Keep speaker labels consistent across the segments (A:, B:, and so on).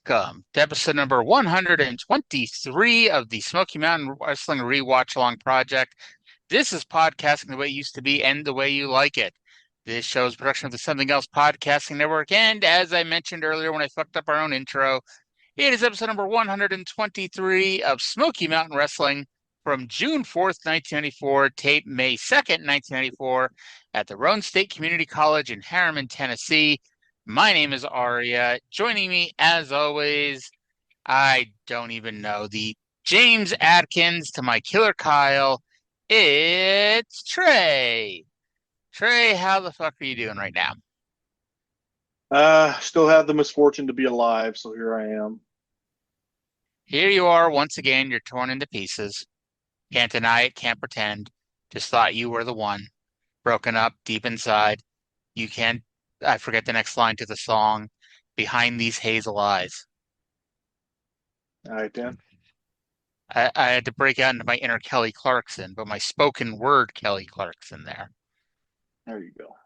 A: Welcome to episode number 123 of the Smoky Mountain Wrestling Rewatch Along Project. This is podcasting the way it used to be and the way you like it. This show is a production of the Something Else Podcasting Network, and as I mentioned earlier when I fucked up our own intro, it is episode number 123 of Smoky Mountain Wrestling from June 4th, 1994, tape May 2nd, 1994, at the Roane State Community College in Harriman, Tennessee. My name is Arya. Joining me, as always, I don't even know, the James Adkins to my Killer Kyle. It's Trae. Trae, how the fuck are you doing right now?
B: Still have the misfortune to be alive, so here I am.
A: Here you are once again. You're torn into pieces. Can't deny it, can't pretend. Just thought you were the one. Broken up deep inside. You can't. I forget the next line to the song, Behind These Hazel Eyes.
B: All right, Dan.
A: I had to break out into my inner Kelly Clarkson, but my spoken word Kelly Clarkson there.
B: There you go.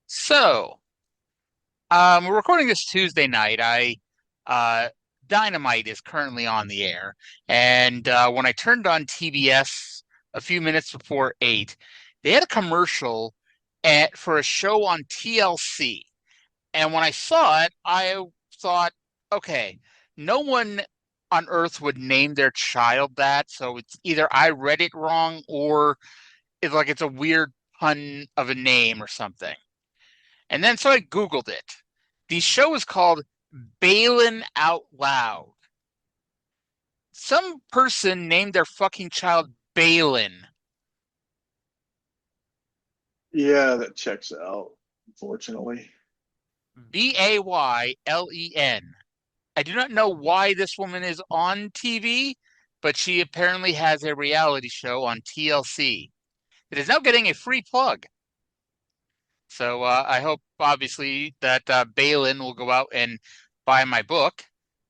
A: So, we're recording this Tuesday night. Dynamite is currently on the air, and when I turned on TBS a few minutes before 8, they had a commercial for a show on TLC. And when I saw it, I thought, okay, no one on earth would name their child that. So it's either I read it wrong or it's a weird pun of a name or something. And then so I Googled it. The show is called Baylen Out Loud. Some person named their fucking child Baylen.
B: Yeah, that checks out, unfortunately.
A: Baylen. I do not know why this woman is on TV, but she apparently has a reality show on TLC. It is now getting a free plug. So I hope, obviously, that Baylen will go out and buy my book,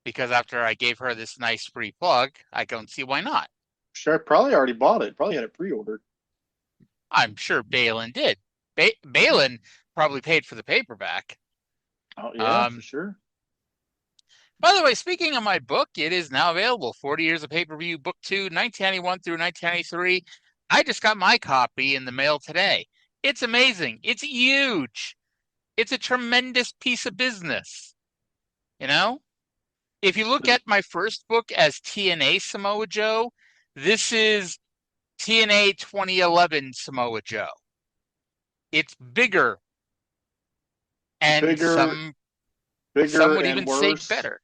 A: because after I gave her this nice free plug, I don't see why not.
B: Sure, I probably already bought it. Probably had it pre-ordered.
A: I'm sure Baylen did. Baylen probably paid for the paperback.
B: Oh, yeah, for sure.
A: By the way, speaking of my book, it is now available. 40 Years of Pay-Per-View, Book 2, 1991 through 1993. I just got my copy in the mail today. It's amazing. It's huge. It's a tremendous piece of business. You know? If you look at my first book as TNA Samoa Joe, this is TNA 2011 Samoa Joe. It's bigger. And
B: Bigger,
A: some would even
B: worse.
A: say better.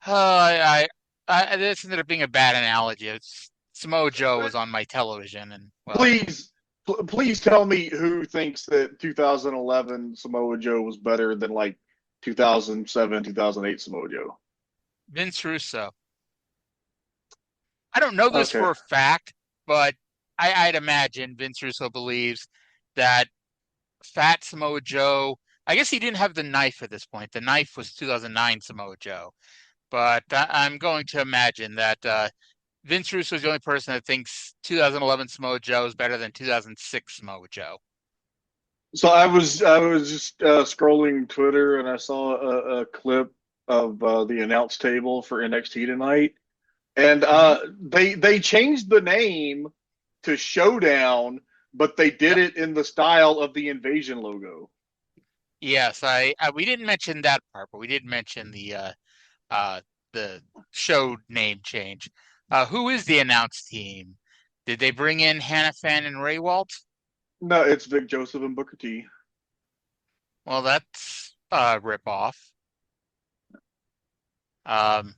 A: This ended up being a bad analogy. Samoa Joe was on my television, and well,
B: please tell me who thinks that 2011 Samoa Joe was better than like 2007, 2008 Samoa Joe.
A: Vince Russo. I don't know this for a fact, but I'd imagine Vince Russo believes that Fat Samoa Joe. I guess he didn't have the knife at this point. The knife was 2009 Samoa Joe. But I'm going to imagine that Vince Russo is the only person that thinks 2011 Samoa Joe is better than 2006 Samoa Joe.
B: So I was just scrolling Twitter and I saw a clip of the announce table for NXT tonight, and they changed the name to Showdown, but they did it in the style of the Invasion logo.
A: Yes, we didn't mention that part, but we did mention the show name change. Who is the announce team? Did they bring in Hannah Fan and Ray Walt?
B: No, it's Vic Joseph and Booker T.
A: Well, that's a ripoff. I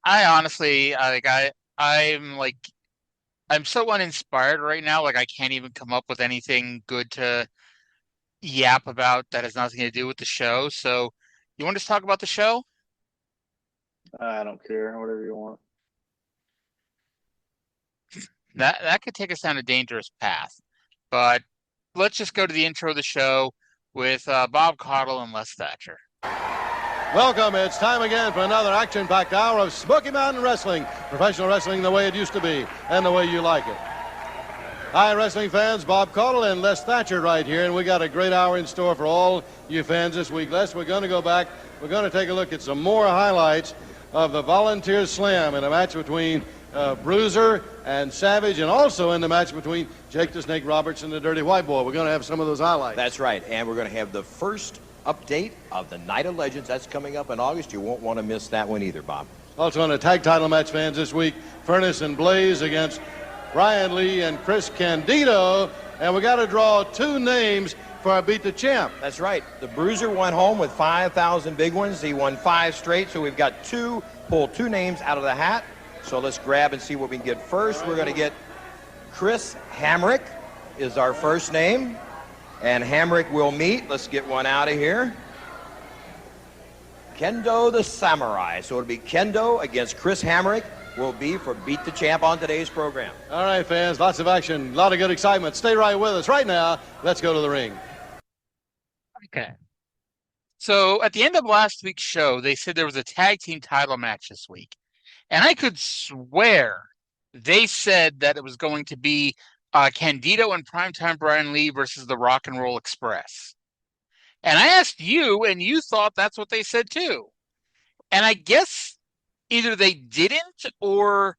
A: honestly, I'm so uninspired right now. Like, I can't even come up with anything good to yap about that has nothing to do with the show. So, you want to just talk about the show?
B: I don't care. Whatever you want.
A: That could take us down a dangerous path. But let's just go to the intro of the show with Bob Caudle and Les Thatcher.
C: Welcome. It's time again for another action-packed hour of Smoky Mountain Wrestling. Professional wrestling the way it used to be and the way you like it. Hi, wrestling fans. Bob Caudle and Les Thatcher right here, and we got a great hour in store for all you fans this week. Les, we're going to go back. We're going to take a look at some more highlights of the Volunteer Slam in a match between Bruiser and Savage, and also in the match between Jake the Snake Roberts and the Dirty White Boy. We're going to have some of those highlights.
D: That's right, and we're going to have the first update of the Night of Legends. That's coming up in August. You won't want to miss that one either, Bob.
C: Also in a tag title match, fans, this week, Furnace and Blaze against Brian Lee and Chris Candido, and we got to draw two names for our Beat the Champ.
D: That's right. The Bruiser went home with 5,000 big ones. He won 5 straight, so we've got pulled two names out of the hat. So let's grab and see what we can get first. We're going to get Chris Hamrick is our first name, and Hamrick will meet. Let's get one out of here. Kendo the Samurai. So it'll be Kendo against Chris Hamrick. Will be for Beat the Champ on today's program.
C: All right, fans, lots of action, a lot of good excitement. Stay right with us. Right now, let's go to the ring.
A: Okay. So at the end of last week's show, they said there was a tag team title match this week. And I could swear they said that it was going to be Candido and Primetime Brian Lee versus the Rock and Roll Express. And I asked you, and you thought that's what they said too. And I guess either they didn't, or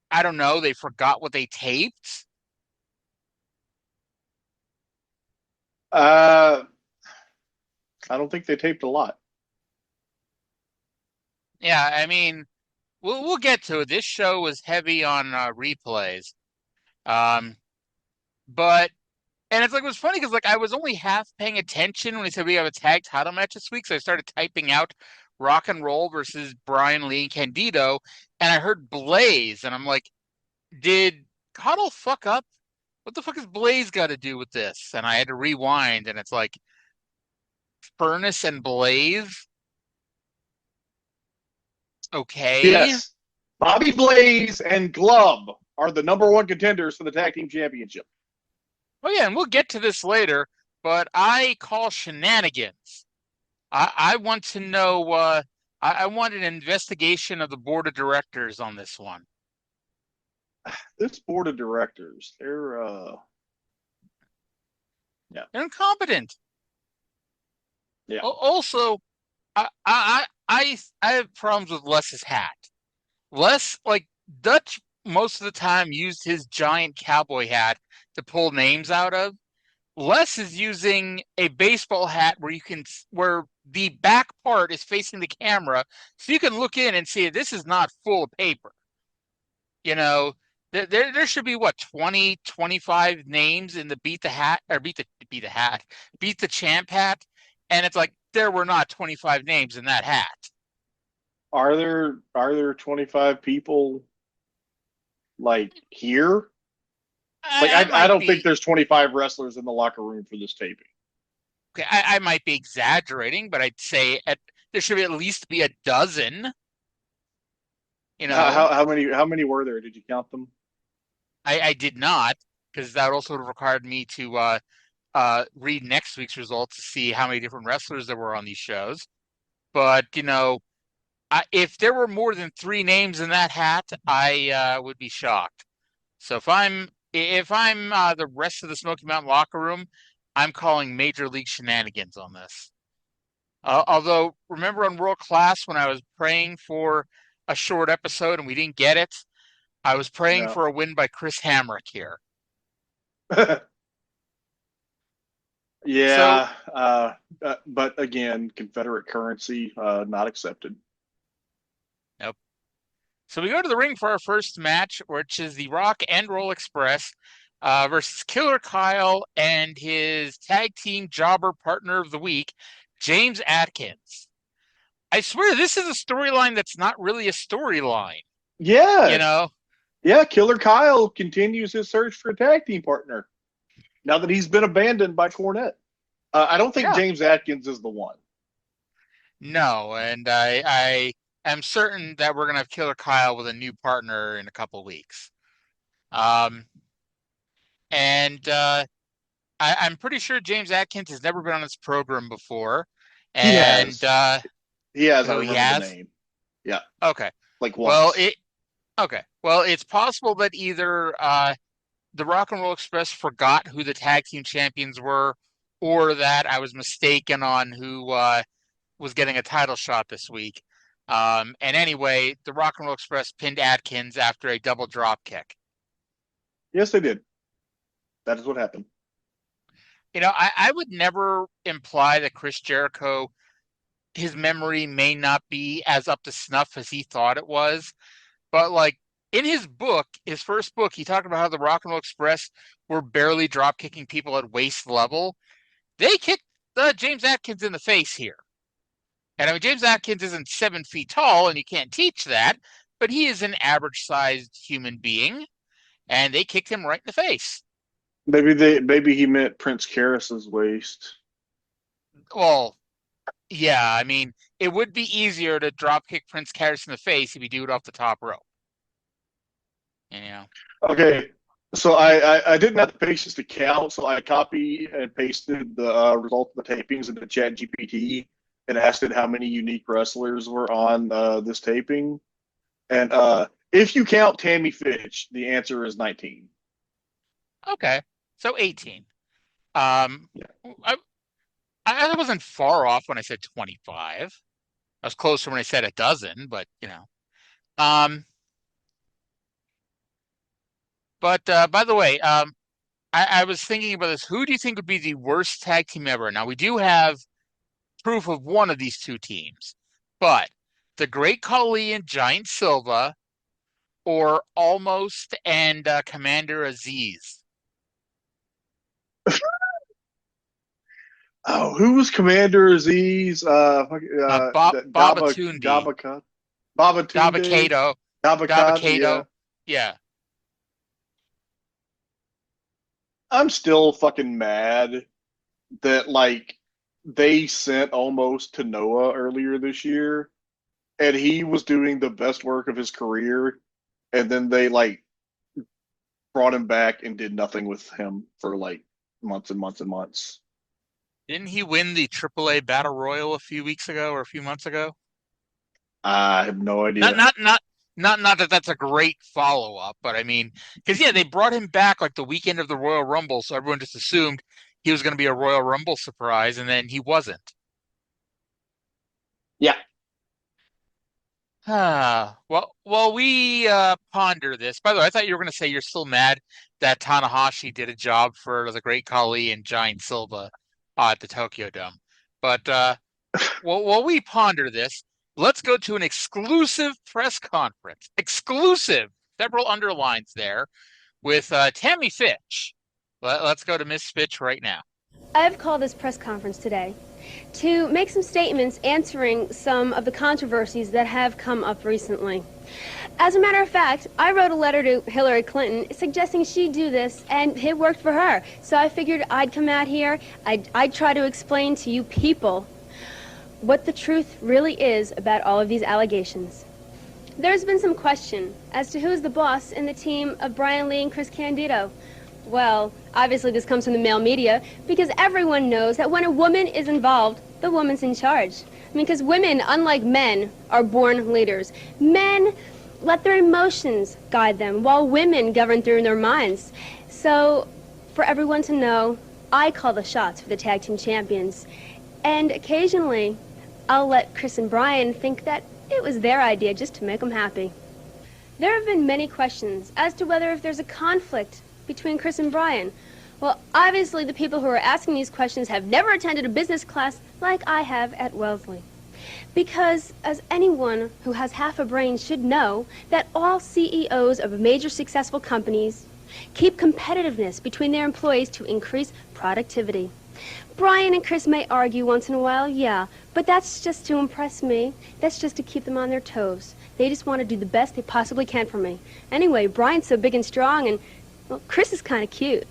A: I don't know, they forgot what they taped.
B: I don't think they taped a lot.
A: Yeah, I mean, we'll get to it. This show was heavy on replays, but and it's like it was funny because like I was only half paying attention when they said we have a tag title match this week, so I started typing out Rock and Roll versus Brian Lee and Candido, and I heard Blaze, and I'm like, did Caudle fuck up? What the fuck has Blaze got to do with this? And I had to rewind, and it's like Furnace and Blaze. Okay.
B: Yes. Bobby Blaze and Glub are the #1 contenders for the tag team championship.
A: Oh yeah, and we'll get to this later, but I call shenanigans. I want to know, I want an investigation of the board of directors on this one.
B: This board of directors, they're
A: incompetent.
B: Yeah.
A: Also, I have problems with Les's hat. Les, like Dutch, most of the time used his giant cowboy hat to pull names out of. Les is using a baseball hat where the back part is facing the camera, so you can look in and see this is not full of paper. You know, there should be 20, 25 names in the Beat the Champ hat, and it's like there were not 25 names in that hat.
B: Are there 25 people like here? Like I don't think there's 25 wrestlers in the locker room for this taping.
A: Okay, I might be exaggerating, but I'd say there should at least be a dozen. You know,
B: how many were there? Did you count them?
A: I did not, because that would also have required me to read next week's results to see how many different wrestlers there were on these shows. But you know, if there were more than 3 names in that hat, I would be shocked. So if I'm the rest of the Smoky Mountain locker room, I'm calling major league shenanigans on this. Although, remember on World Class when I was praying for a short episode and we didn't get it, I was praying for a win by Chris Hamrick here.
B: Yeah, but again, Confederate currency not accepted.
A: Nope. So we go to the ring for our first match, which is the Rock and Roll Express versus Killer Kyle and his tag team jobber partner of the week, James Adkins. I swear this is a storyline that's not really a storyline.
B: Yeah.
A: You know?
B: Yeah, Killer Kyle continues his search for a tag team partner now that he's been abandoned by Cornette. I don't think James Adkins is the one.
A: No, and I am certain that we're going to have Killer Kyle with a new partner in a couple of weeks. I'm pretty sure James Adkins has never been on this program before. And
B: he has. I remember the name. Yeah.
A: Okay.
B: Like once.
A: Well, it's possible that either the Rock and Roll Express forgot who the tag team champions were, or that I was mistaken on who was getting a title shot this week. And anyway, the Rock and Roll Express pinned Adkins after a double drop kick.
B: Yes, they did. That is what happened.
A: You know, I would never imply that Chris Jericho, his memory may not be as up to snuff as he thought it was. But like in his book, his first book, he talked about how the Rock and Roll Express were barely drop kicking people at waist level. They kicked James Adkins in the face here. And I mean, James Adkins isn't 7 feet tall, and you can't teach that, but he is an average-sized human being, and they kicked him right in the face.
B: Maybe he meant Prince Karas's waist.
A: Well, yeah, I mean, it would be easier to drop kick Prince Karas in the face if you do it off the top rope. You know.
B: Okay, so I didn't have the patience to count, so I copy and pasted the result of the tapings into ChatGPT and asked it how many unique wrestlers were on this taping. And if you count Tammy Fytch, the answer is 19.
A: Okay, so 18.
B: Yeah.
A: I wasn't far off when I said 25. I was closer when I said a dozen, but you know. But by the way, I was thinking about this. Who do you think would be the worst tag team ever? Now we do have proof of one of these two teams, but the Great Khali and Giant Silva, or Omos and Commander Azeez.
B: Oh, who was Commander Azeez?
A: Batatunde.
B: Batatunde.
A: DABBA-KATO. Yeah.
B: I'm still fucking mad that like they sent Omos to Noah earlier this year, and he was doing the best work of his career, and then they like brought him back and did nothing with him for like months and months and months.
A: Didn't he win the AAA Battle Royal a few weeks ago or a few months ago?
B: I have no idea.
A: Not that that's a great follow-up, but I mean, because yeah, they brought him back like the weekend of the Royal Rumble, so everyone just assumed he was going to be a Royal Rumble surprise, and then he wasn't.
B: Yeah.
A: Well, we ponder this. By the way, I thought you were going to say you're still mad that Tanahashi did a job for the Great Khali and Giant Silva at the Tokyo Dome. But while we ponder this, let's go to an exclusive press conference. Exclusive, several underlines there, with Tammy Fytch. Let's go to Miss Fytch right now.
E: I've called this press conference today to make some statements answering some of the controversies that have come up recently. As a matter of fact, I wrote a letter to Hillary Clinton suggesting she do this, and it worked for her. So I figured I'd come out here, I'd try to explain to you people what the truth really is about all of these allegations. There's been some question as to who's the boss in the team of Brian Lee and Chris Candido. Well, obviously this comes from the male media, because everyone knows that when a woman is involved, the woman's in charge. I mean, because women, unlike men, are born leaders. Men let their emotions guide them, while women govern through their minds. So, for everyone to know, I call the shots for the tag team champions. And occasionally, I'll let Chris and Brian think that it was their idea just to make them happy. There have been many questions as to whether if there's a conflict between Chris and Brian. Well, obviously the people who are asking these questions have never attended a business class like I have at Wellesley. Because, as anyone who has half a brain should know, that all CEOs of major successful companies keep competitiveness between their employees to increase productivity. Brian and Chris may argue once in a while, yeah, but that's just to impress me. That's just to keep them on their toes. They just want to do the best they possibly can for me. Anyway, Brian's so big and strong, and well, Chris is kind of cute.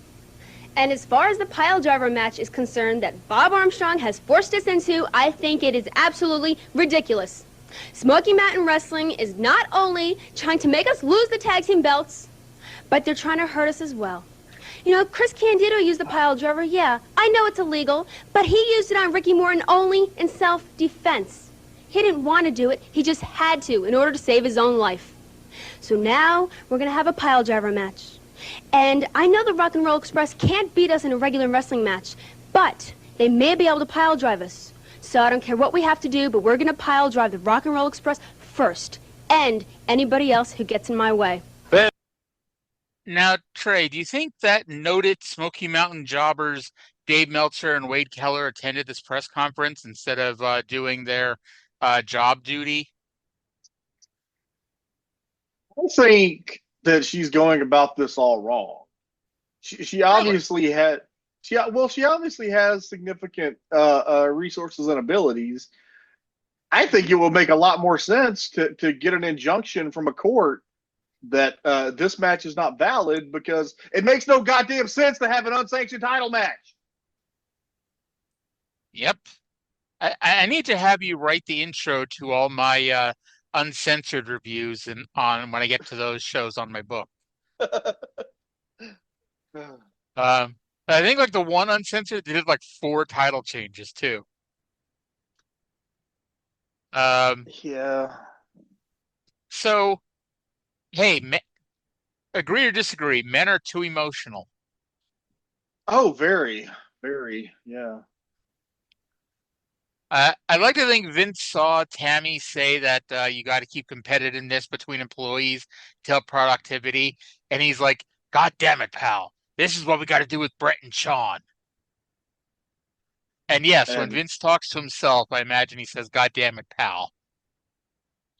E: And as far as the pile driver match is concerned that Bob Armstrong has forced us into, I think it is absolutely ridiculous. Smoky Mountain Wrestling is not only trying to make us lose the tag team belts, but they're trying to hurt us as well. You know, Chris Candido used the pile driver, yeah, I know it's illegal, but he used it on Ricky Morton only in self-defense. He didn't want to do it, he just had to in order to save his own life. So now we're going to have a pile driver match. And I know the Rock and Roll Express can't beat us in a regular wrestling match, but they may be able to pile drive us. So I don't care what we have to do, but we're going to pile drive the Rock and Roll Express first, and anybody else who gets in my way.
A: Now, Trae, do you think that noted Smoky Mountain jobbers Dave Meltzer and Wade Keller attended this press conference instead of doing their job duty?
B: I think that she's going about this all wrong. She obviously had she obviously has significant resources and abilities. I think it will make a lot more sense to get an injunction from a court that this match is not valid, because it makes no goddamn sense to have an unsanctioned title match.
A: Yep. I need to have you write the intro to all my uncensored reviews on when I get to those shows on my book. I think like the one uncensored, they did like 4 title changes too.
B: Yeah.
A: So, hey, agree or disagree? Men are too emotional.
B: Oh, very, very, yeah.
A: I'd like to think Vince saw Tammy say that you got to keep competitiveness between employees to help productivity, and he's like, "God damn it, pal! This is what we got to do with Brett and Sean." And yes, when
B: And
A: Vince talks to himself, I imagine he says, "God damn it, pal."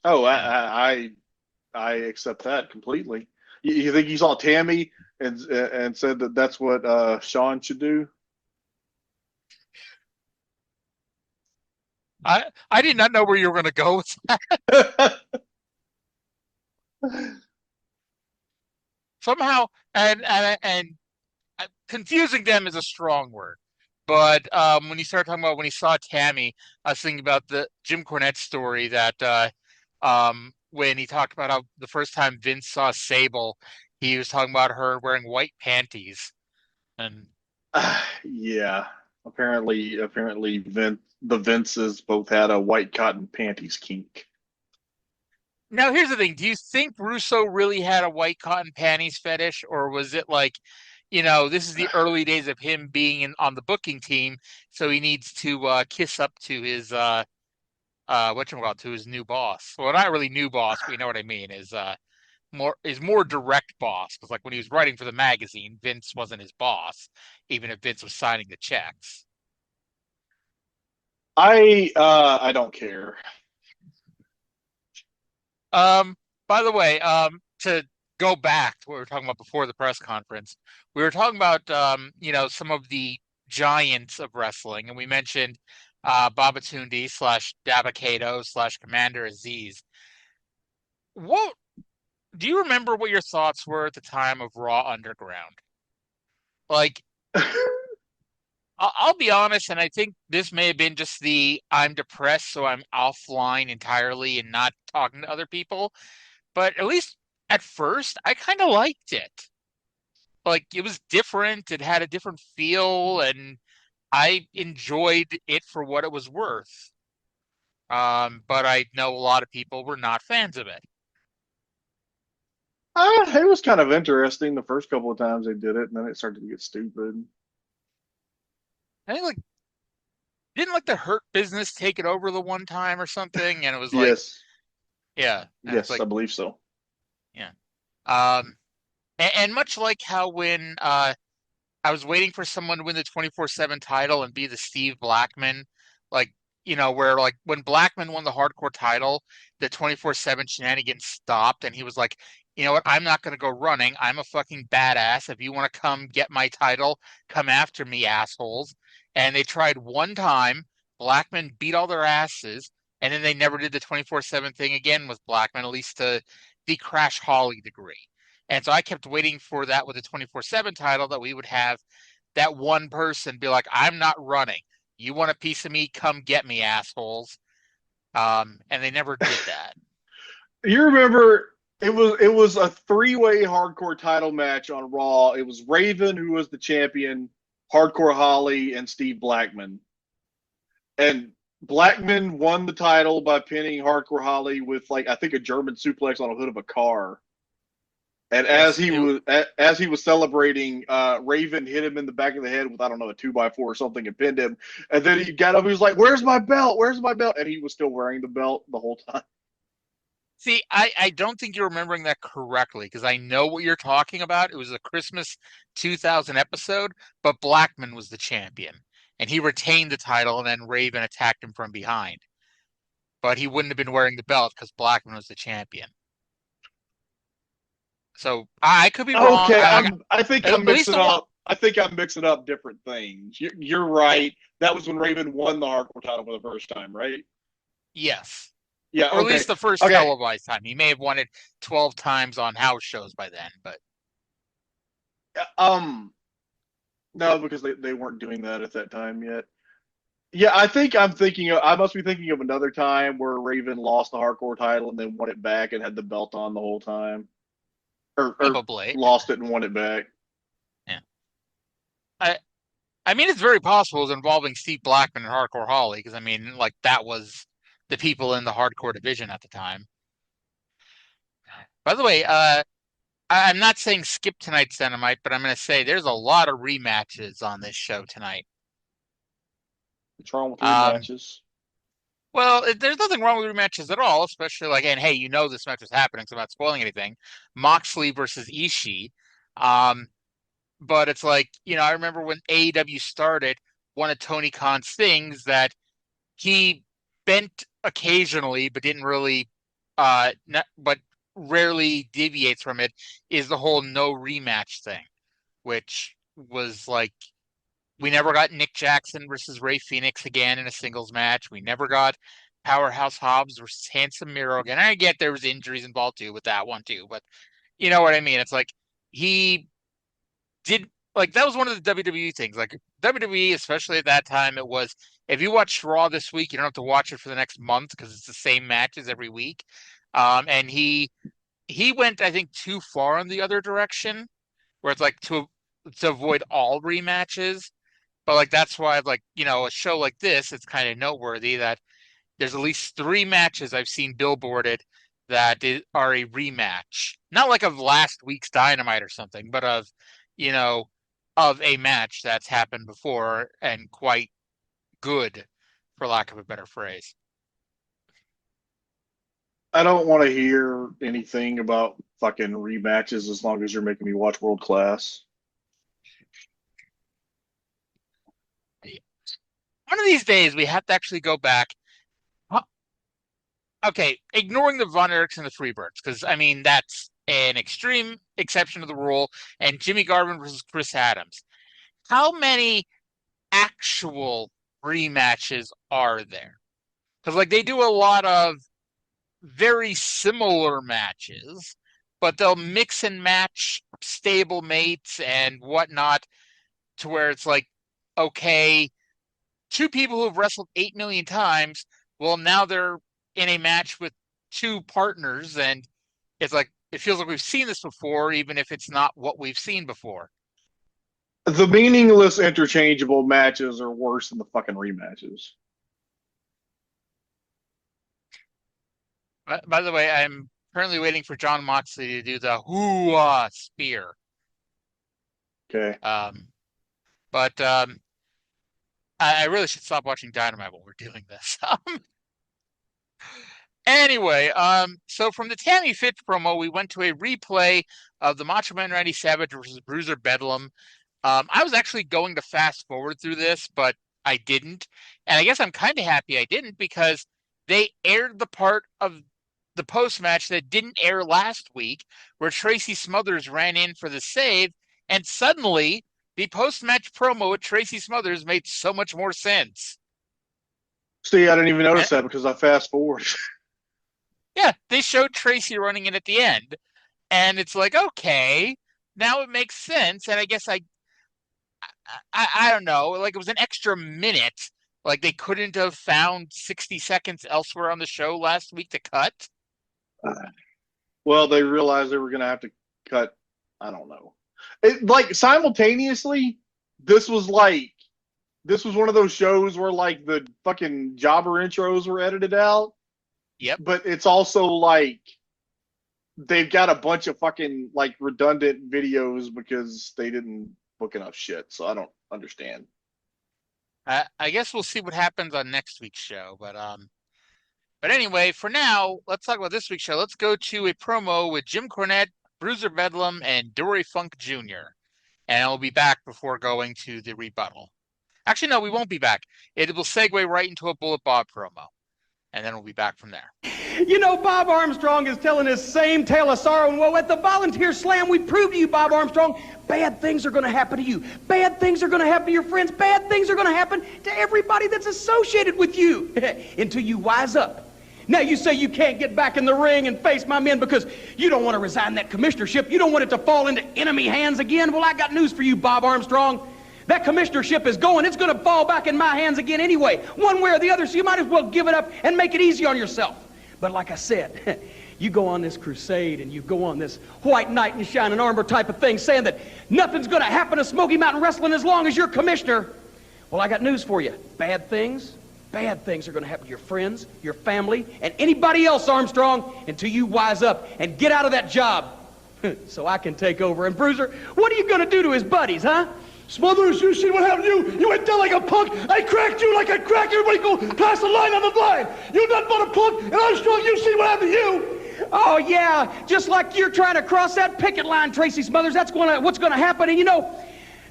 B: oh, I accept that completely. You think you saw Tammy and said that that's what Sean should do?
A: I did not know where you were going to go with that. Somehow, and confusing them is a strong word. But when you start talking about when he saw Tammy, I was thinking about the Jim Cornette story that when he talked about how the first time Vince saw Sable, he was talking about her wearing white panties. And
B: Yeah, apparently the Vinces both had a white cotton panties kink.
A: now here's the thing: do you think Russo really had a white cotton panties fetish, or was it like, this is the early days of him being on the booking team, so he needs to kiss up to his whatchamacallit, to his new boss? Well, not really new boss, but you know what I mean, is more direct boss. Because like when he was writing for the magazine, Vince wasn't his boss, even if Vince was signing the checks.
B: I don't care.
A: By the way, to go back to what we were talking about before the press conference, we were talking about some of the giants of wrestling, and we mentioned Batatunde / DABBA-KATO / Commander Azeez. What do you remember what your thoughts were at the time of Raw Underground? Like, I'll be honest, and I think this may have been just I'm depressed, so I'm offline entirely and not talking to other people. But at least at first, I kind of liked it. Like, it was different, it had a different feel, and I enjoyed it for what it was worth. But I know a lot of people were not fans of it.
B: It was kind of interesting the first couple of times they did it, and then it started to get stupid.
A: I think like didn't like the Hurt Business take it over the one time or something, and it was like,
B: Yes,
A: yeah, and
B: yes,
A: it's like,
B: I believe so.
A: yeah. And much like how when I was waiting for someone to win the 24/7 title and be the Steve Blackman, like, where like when Blackman won the hardcore title, the 24/7 shenanigans stopped, and he was like, you know what, I'm not going to go running. I'm a fucking badass. If you want to come get my title, come after me, assholes. And they tried one time. Blackman beat all their asses, and then they never did the 24/7 thing again with Blackman, at least to the Crash Holly degree. And so I kept waiting for that with the 24/7 title, that we would have that one person be like, I'm not running. You want a piece of me? Come get me, assholes. And they never did that.
B: You remember it was a 3-way hardcore title match on Raw. It was Raven, who was the champion, Hardcore Holly, and Steve Blackman. And Blackman won the title by pinning Hardcore Holly with, like, I think a German suplex on a hood of a car. And
A: Yes,
B: as he was celebrating, Raven hit him in the back of the head with, I don't know, a 2x4 or something, and pinned him. And then he got up. He was like, "Where's my belt? Where's my belt?" And he was still wearing the belt the whole time.
A: see, I don't think you're remembering that correctly because I know what you're talking about. It was a Christmas 2000 episode, but Blackman was the champion, and he retained the title, and then Raven attacked him from behind. But he wouldn't have been wearing the belt because Blackman was the champion. So I could be wrong.
B: Okay, I think I'm
A: At least
B: mixing up. I think I'm mixing up different things. You're right. That was when Raven won the hardcore title for the first time, right?
A: yes.
B: Yeah.
A: Or at
B: Okay.
A: least the first
B: Okay.
A: televised time. He may have won it 12 times on house shows by then, but
B: No, because they weren't doing that at that time yet. Yeah, I think I must be thinking of another time where Raven lost the hardcore title and then won it back and had the belt on the whole time, or
A: probably.
B: lost it and won it back.
A: Yeah. I mean, it's very possible it was involving Steve Blackman and Hardcore Holly, because I mean, like that was the people in the hardcore division at the time. By the way, I'm not saying skip tonight's Dynamite, but I'm going to say there's a lot of rematches on this show tonight.
B: What's wrong with
A: Um,
B: rematches?
A: Well, there's nothing wrong with rematches at all, especially like, and hey, you know this match is happening, so I'm not spoiling anything. Moxley versus Ishii. Um, but it's like, I remember when AEW started, one of Tony Khan's things that he bent occasionally, but didn't really, but rarely deviates from it, is the whole no rematch thing, which was like, we never got Nick Jackson versus Ray Phoenix again in a singles match. We never got Powerhouse Hobbs versus Handsome Miro again. I get there was injuries involved too with that one too, but you know what I mean? It's like he did like that was one of the WWE things. Like WWE, especially at that time, it was if you watch Raw this week, you don't have to watch it for the next month because it's the same matches every week. And he went, I think, too far in the other direction, where it's like to avoid all rematches. But like that's why like, a show like this, it's kind of noteworthy that there's at least 3 matches I've seen billboarded that are a rematch. Not like of last week's Dynamite or something, but you know, of a match that's happened before and quite good, for lack of a better phrase.
B: I don't want to hear anything about fucking rematches as long as you're making me watch World Class.
A: One of these days we have to actually go back. Okay, ignoring the Von Erichs and the Freebirds, because I mean that's an extreme exception to the rule, and Jimmy Garvin versus Chris Adams. How many actual rematches are there? Because like they do a lot of very similar matches, but they'll mix and match stable mates and whatnot to where it's like, okay, 2 people who've wrestled 8 million times, well, now they're in a match with 2 partners, and it's like it feels like we've seen this before, even if it's not what we've seen before.
B: The meaningless interchangeable matches are worse than the fucking rematches.
A: By the way, I'm currently waiting for John Moxley to do the hoo spear.
B: Okay.
A: But I really should stop watching Dynamite while we're doing this. Anyway, so from the Tammy Fytch promo, we went to a replay of the Macho Man Randy Savage versus Bruiser Bedlam. I was actually going to fast forward through this, but I didn't. And I guess I'm kind of happy I didn't because they aired the part of the post-match that didn't air last week where Tracy Smothers ran in for the save, and suddenly the post-match promo with Tracy Smothers made so much more sense.
B: See, I didn't even notice that because I fast forwarded.
A: Yeah, they showed Tracy running in at the end, and it's like, okay, now it makes sense. And I guess I don't know, like it was an extra minute. Like they couldn't have found 60 seconds elsewhere on the show last week to cut.
B: Well, they realized they were going to have to cut. I don't know. Like simultaneously, this was one of those shows where like the fucking jobber intros were edited out.
A: Yep.
B: But it's also like they've got a bunch of fucking like redundant videos because they didn't book enough shit. So I don't understand.
A: I guess we'll see what happens on next week's show, but anyway, for now, let's talk about this week's show. Let's go to a promo with Jim Cornette, Bruiser Bedlam, and Dory Funk Jr. And I'll be back before going to the rebuttal. Actually, no, we won't be back. It will segue right into a Bullet Bob promo, and then we'll be back from there.
F: You know, Bob Armstrong is telling his same tale of sorrow and woe. At the Volunteer Slam, we proved to you, Bob Armstrong, bad things are going to happen to you. Bad things are going to happen to your friends. Bad things are going to happen to everybody that's associated with you until you wise up. Now you say you can't get back in the ring and face my men because you don't want to resign that commissionership. You don't want it to fall into enemy hands again. Well, I got news for you, Bob Armstrong. That commissionership is going. It's going to fall back in my hands again anyway, one way or the other, so you might as well give it up and make it easy on yourself. But like I said, you go on this crusade and you go on this white knight in shining armor type of thing saying that nothing's going to happen to Smoky Mountain Wrestling as long as you're commissioner. Well, I got news for you. Bad things are going to happen to your friends, your family, and anybody else, Armstrong, until you wise up and get out of that job so I can take over. And Bruiser, what are you going to do to his buddies, huh?
G: Smothers, you see what happened to you? You went down like a punk. I cracked you like I cracked everybody go past the line on the blind. You're nothing but a punk, and Armstrong, you see what happened to you?
F: Oh, yeah, just like you're trying to cross that picket line, Tracy Smothers. That's what's going to happen. And you know,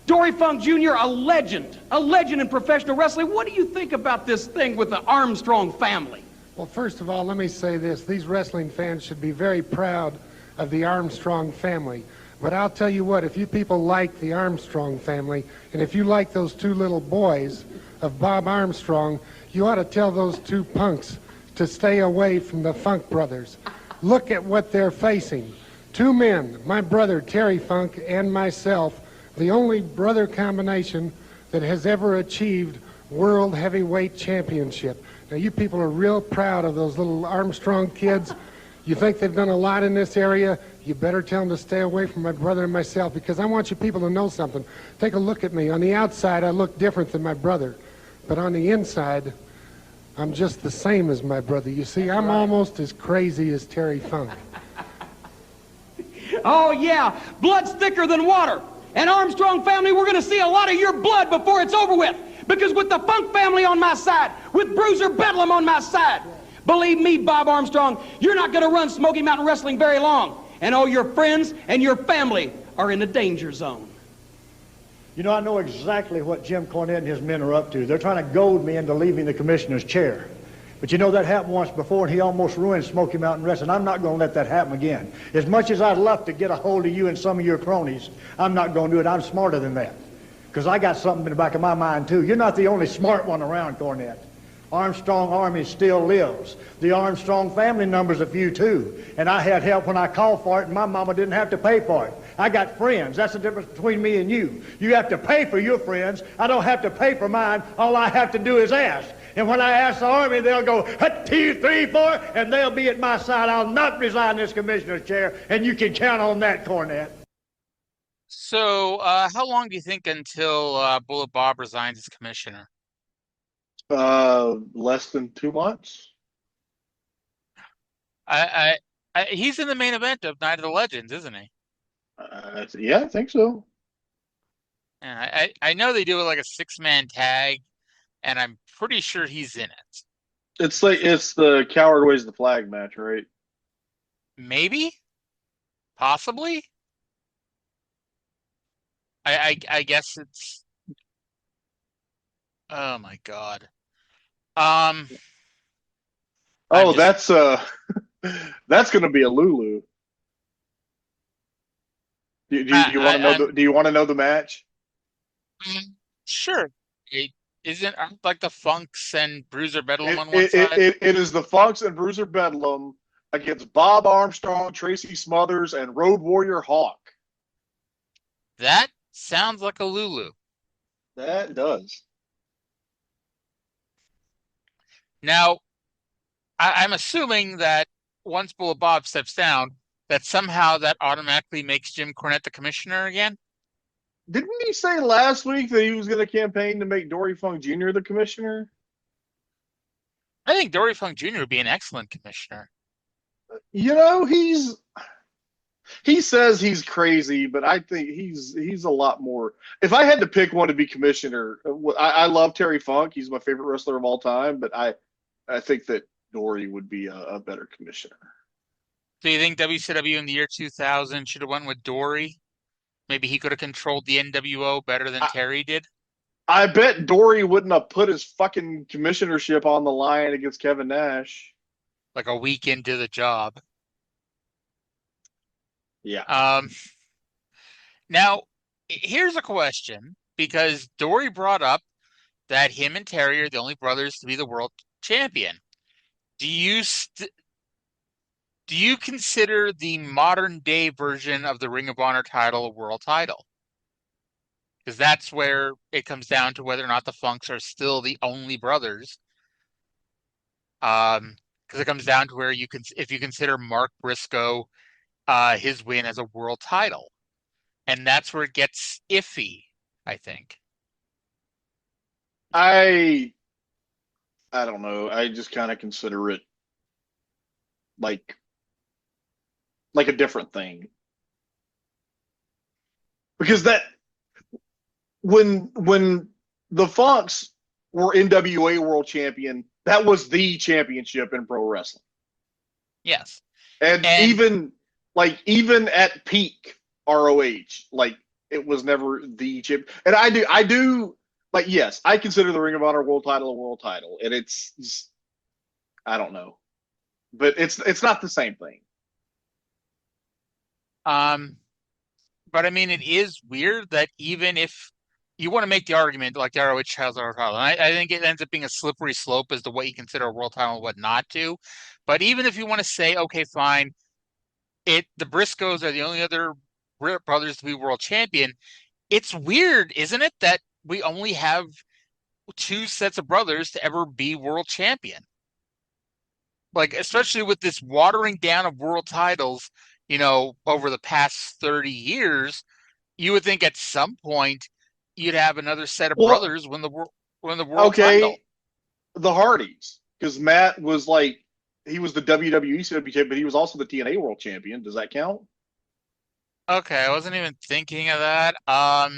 F: Dory Funk Jr., a legend in professional wrestling. What do you think about this thing with the Armstrong family?
H: Well, first of all, let me say this. These wrestling fans should be very proud of the Armstrong family. But I'll tell you what, if you people like the Armstrong family, and if you like those two little boys of Bob Armstrong, you ought to tell those two punks to stay away from the Funk brothers. Look at what they're facing. Two men, my brother Terry Funk and myself, the only brother combination that has ever achieved World Heavyweight Championship. Now, you people are real proud of those little Armstrong kids. You think they've done a lot in this area? You better tell them to stay away from my brother and myself, because I want you people to know something. Take a look at me. On the outside, I look different than my brother. But on the inside, I'm just the same as my brother. You see, I'm almost as crazy as Terry Funk.
F: Oh, yeah, blood's thicker than water. And Armstrong family, we're going to see a lot of your blood before it's over with. Because with the Funk family on my side, with Bruiser Bedlam on my side, believe me, Bob Armstrong, you're not going to run Smoky Mountain Wrestling very long. And all your friends and your family are in the danger zone.
G: You know, I know exactly what Jim Cornette and his men are up to. They're trying to goad me into leaving the commissioner's chair. But you know, that happened once before, and he almost ruined Smoky Mountain Wrestling. I'm not going to let that happen again. As much as I'd love to get a hold of you and some of your cronies, I'm not going to do it. I'm smarter than that. Because I got something in the back of my mind, too. You're not the only smart one around, Cornette. Armstrong Army still lives. The Armstrong family number's a few, too. And I had help when I called for it, and my mama didn't have to pay for it. I got friends. That's the difference between me and you. You have to pay for your friends. I don't have to pay for mine. All I have to do is ask. And when I ask the Army, they'll go, 1, 2, 3, 4, and they'll be at my side. I'll not resign this commissioner's chair, and you can count on that, Cornette.
A: So, how long do you think until Bullet Bob resigns as commissioner?
B: Less than 2 months.
A: He's in the main event of Night of the Legends, isn't he?
B: Yeah, I think so.
A: And I know they do it like a 6-man tag, and I'm pretty sure he's in it.
B: It's the Coward Weighs the Flag match, right?
A: Maybe, possibly. I guess it's. Oh my God.
B: Oh, that's that's gonna be a Lulu. Do you want to know? Do you want to know the match?
A: Sure. Aren't like the Funks and Bruiser Bedlam on one side?
B: It is the Funks and Bruiser Bedlam against Bob Armstrong, Tracy Smothers, and Road Warrior Hawk.
A: That sounds like a Lulu.
B: That does.
A: Now, I'm assuming that once Bullet Bob steps down, that somehow that automatically makes Jim Cornette the commissioner again?
B: Didn't he say last week that he was going to campaign to make Dory Funk Jr. the commissioner?
A: I think Dory Funk Jr. would be an excellent commissioner.
B: You know, he's He says he's crazy, but I think he's a lot more. If I had to pick one to be commissioner, I love Terry Funk. He's my favorite wrestler of all time, but I think that Dory would be a better commissioner.
A: Do you think WCW in the year 2000 should have went with Dory? Maybe he could have controlled the NWO better than Terry did?
B: I bet Dory wouldn't have put his fucking commissionership on the line against Kevin Nash.
A: Like a week into the job.
B: Yeah.
A: Now, here's a question, because Dory brought up that him and Terry are the only brothers to be the world champion. Do you consider the modern day version of the Ring of Honor title a world title? Because that's where it comes down to whether or not the Funks are still the only brothers. Because it comes down to where if you consider Mark Briscoe his win as a world title. And that's where it gets iffy, I think.
B: I don't know. I just kind of consider it like a different thing. Because that when the Funks were NWA world champion, that was the championship in pro wrestling.
A: Yes.
B: And even at peak ROH, like, it was never the chip. And I do like, yes, I consider the Ring of Honor world title a world title, and it's just, I don't know, but it's not the same thing.
A: But I mean, it is weird that even if you want to make the argument like the ROH has our title, and I think it ends up being a slippery slope as to what you consider a world title and what not to. But even if you want to say, okay, fine, the Briscoes are the only other brothers to be world champion, it's weird, isn't it, that we only have two sets of brothers to ever be world champion? Like, especially with this watering down of world titles, over the past 30 years, you would think at some point you'd have another set of brothers win the world title.
B: The Hardys, because Matt was like, he was the WWE champion, but he was also the TNA world champion. Does that count?
A: Okay, I wasn't even thinking of that. I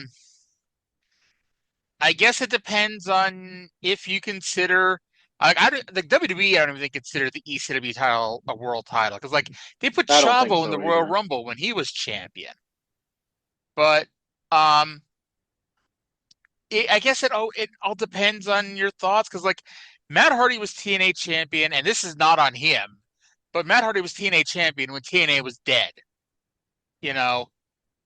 A: guess it depends on if you consider, like, the WWE, I don't even consider the ECW title a world title, because like they put Chavo in the Royal Rumble when he was champion. But I guess it all depends on your thoughts, because like Matt Hardy was TNA champion, and this is not on him, but Matt Hardy was TNA champion when TNA was dead.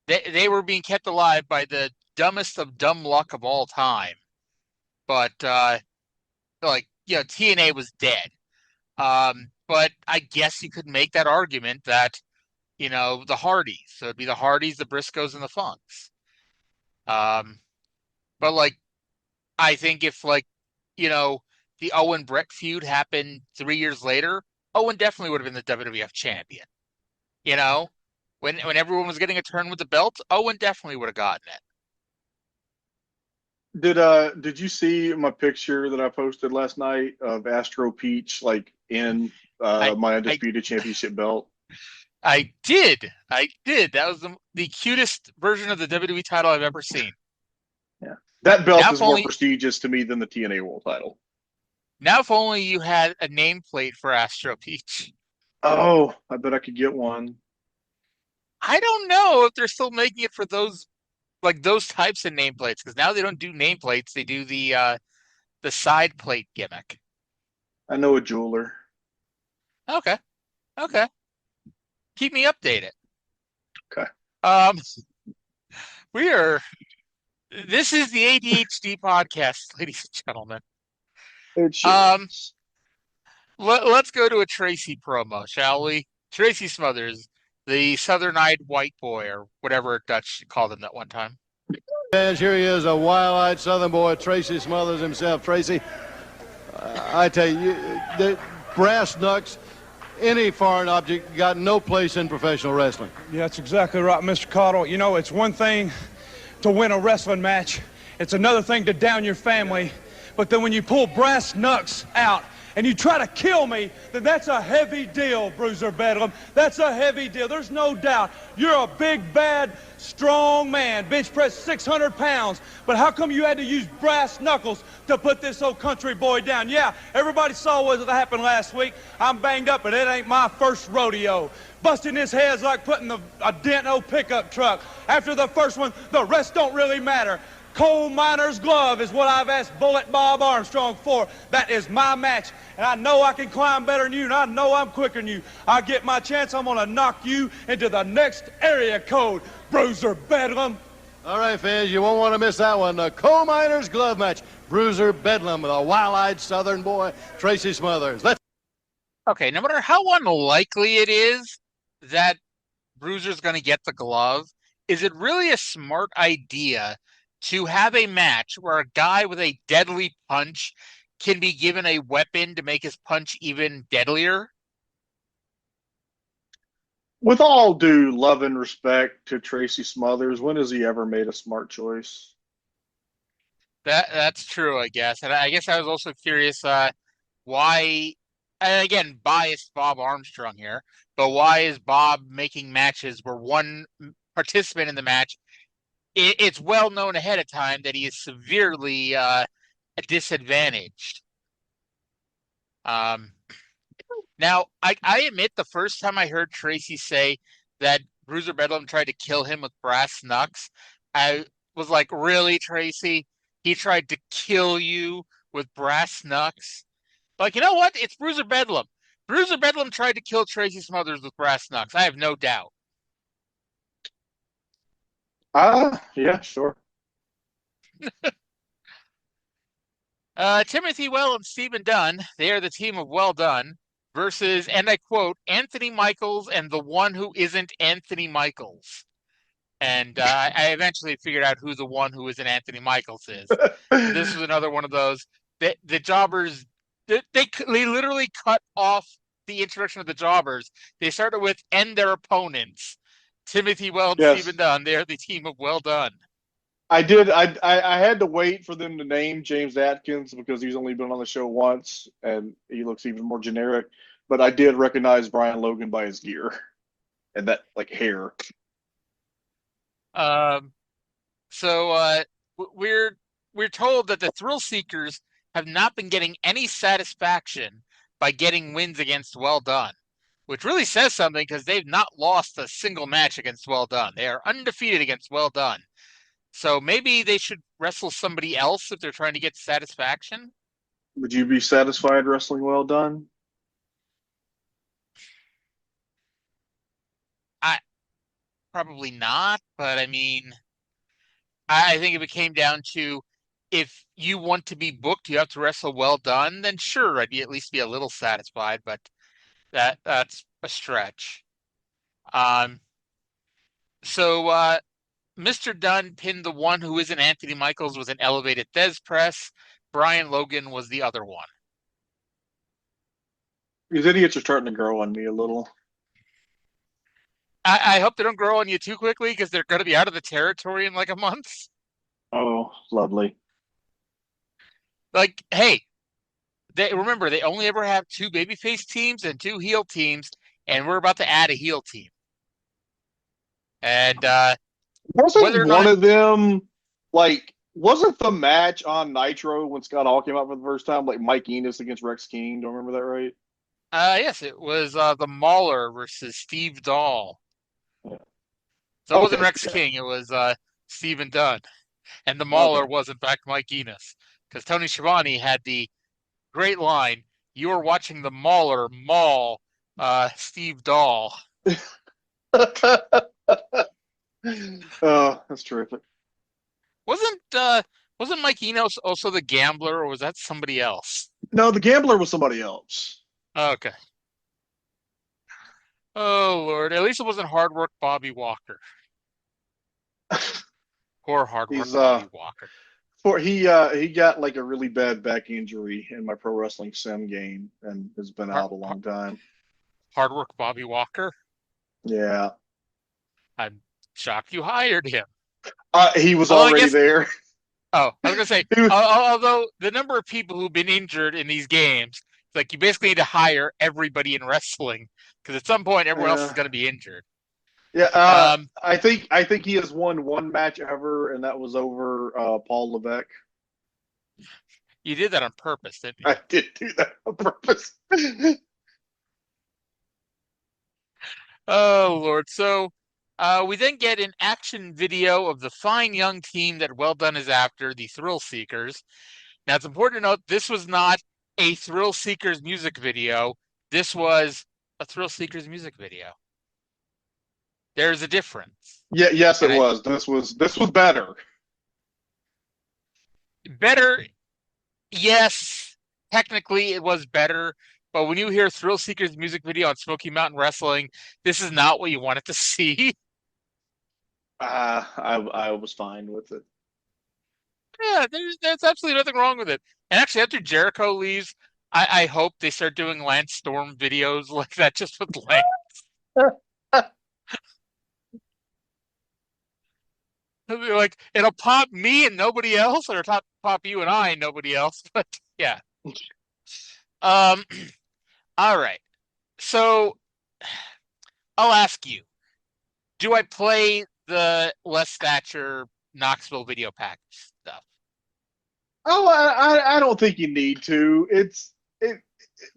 A: They were being kept alive by the dumbest of dumb luck of all time. But TNA was dead. But I guess you could make that argument that, the Hardys. So it'd be the Hardys, the Briscoes, and the Funks. But like, I think if the Owen Brett feud happened 3 years later, Owen definitely would have been the WWF champion. When everyone was getting a turn with the belt, Owen definitely would have gotten it.
B: Did you see my picture that I posted last night of Astro Peach in my Undisputed Championship belt?
A: I did. That was the cutest version of the WWE title I've ever seen.
B: Yeah, that belt is more prestigious to me than the TNA World title.
A: Now, if only you had a nameplate for Astro Peach.
B: Oh, I bet I could get one.
A: I don't know if they're still making it for those types of nameplates, because now they don't do nameplates; they do the side plate gimmick.
B: I know a jeweler.
A: Okay. Keep me updated.
B: Okay.
A: This is the ADHD podcast, ladies and gentlemen. Let's go to a Tracy promo, shall we? Tracy Smothers, the Southern-eyed white boy, or whatever Dutch called him that one time.
C: And here he is, a wild-eyed Southern boy, Tracy Smothers himself. Tracy, I tell you, the brass knucks, any foreign object, got no place in professional wrestling.
I: Yeah, that's exactly right, Mr. Cottle. It's one thing to win a wrestling match. It's another thing to down your family. But then when you pull brass knucks out and you try to kill me, then that's a heavy deal, Bruiser Bedlam. That's a heavy deal. There's no doubt. You're a big, bad, strong man. Bench press 600 pounds. But how come you had to use brass knuckles to put this old country boy down? Yeah, everybody saw what happened last week. I'm banged up, but it ain't my first rodeo. Busting his head's like putting a dent in old pickup truck. After the first one, the rest don't really matter. Coal miner's glove is what I've asked Bullet Bob Armstrong for. That is my match. And I know I can climb better than you, and I know I'm quicker than you. I get my chance, I'm going to knock you into the next area code, Bruiser Bedlam.
C: All right, fans, you won't want to miss that one. The coal miner's glove match. Bruiser Bedlam with a wild-eyed southern boy, Tracy Smothers.
A: Okay, no matter how unlikely it is that Bruiser's going to get the glove, is it really a smart idea to have a match where a guy with a deadly punch can be given a weapon to make his punch even deadlier?
B: With all due love and respect to Tracy Smothers, when has he ever made a smart choice?
A: That's true, I guess. And I guess I was also curious why, and again, biased Bob Armstrong here, but why is Bob making matches where one participant in the match, it's well known ahead of time that he is severely disadvantaged. Now, I admit the first time I heard Tracy say that Bruiser Bedlam tried to kill him with brass knucks, I was like, really, Tracy? He tried to kill you with brass knucks? Like, you know what? It's Bruiser Bedlam. Bruiser Bedlam tried to kill Tracy Smothers with brass knucks. I have no doubt.
B: Yeah, sure.
A: Timothy Well and Stephen Dunn, they are the team of Well Done, versus, and I quote, Anthony Michaels and the one who isn't Anthony Michaels. And I eventually figured out who the one who isn't Anthony Michaels is. This was another one of those. The jobbers, they literally cut off the introduction of the jobbers. They started with "and their opponents." Timothy Well and
B: Yes.
A: Stephen Dunn, they're the team of Well Done.
B: I did. I had to wait for them to name James Adkins because he's only been on the show once and he looks even more generic. But I did recognize Brian Logan by his gear and that like hair.
A: So we're told that the Thrill Seekers have not been getting any satisfaction by getting wins against Well Done, which really says something because they've not lost a single match against Well Done. They are undefeated against Well Done. So maybe they should wrestle somebody else if they're trying to get satisfaction.
B: Would you be satisfied wrestling Well Done?
A: Probably not, but I mean, I think if it came down to if you want to be booked, you have to wrestle Well Done, then sure, I'd at least be a little satisfied, but that's a stretch. So Mr. Dunn pinned the one who isn't Anthony Michaels with an elevated Thez press. Brian Logan was the other one.
B: These idiots are starting to grow on me a little.
A: I hope they don't grow on you too quickly because they're going to be out of the territory in like a month.
B: Oh, lovely.
A: Like, hey, remember, they only ever have 2 babyface teams and 2 heel teams, and we're about to add a heel team. And
B: wasn't one of them like wasn't the match on Nitro when Scott Hall came out for the first time like Mike Enos against Rex King? Do I remember that right?
A: Yes, it was the Mauler versus Steve Dahl.
B: Yeah.
A: So it wasn't Rex King, it was Stephen Dunn. And the Mauler was, in fact, Mike Enos. Because Tony Schiavone had the great line, "You are watching the Mauler maul Steve Dahl."
B: Oh, that's terrific.
A: Wasn't Mike Enos also the Gambler, or was that somebody else?
B: No, the Gambler was somebody else.
A: Okay. Oh, Lord. At least it wasn't Hard Work Bobby Walker. Poor Hard Work Bobby Walker.
B: He got like a really bad back injury in my pro wrestling sim game and has been out a long time.
A: Hard Work Bobby Walker?
B: Yeah.
A: I'm shocked you hired him.
B: He was already there.
A: Oh, I was going to say, although the number of people who've been injured in these games It's like you basically need to hire everybody in wrestling because at some point everyone else is going to be injured.
B: Yeah,
A: Um,
B: I think he has won one match ever, and that was over Paul Levesque.
A: you did that on purpose, didn't you?
B: I did do that on purpose.
A: Oh, Lord. So we then get an action video of the fine young team that Well Done is after, the Thrill Seekers. Now, it's important to note this was not a Thrill Seekers music video. This was a Thrill Seekers music video. There's a difference.
B: Yes, it was. This was better.
A: Better, yes. Technically, it was better. But when you hear Thrill Seekers music video on Smoky Mountain Wrestling, this is not what you wanted to see.
B: I was fine with it.
A: Yeah, there's absolutely nothing wrong with it. And actually, after Jericho leaves, I hope they start doing Lance Storm videos like that just with Lance. Like, it'll pop me and nobody else, or it'll pop you and I and nobody else. But yeah. All right. So I'll ask you, do I play the Les Thatcher Knoxville video package stuff?
B: Oh, I don't think you need to.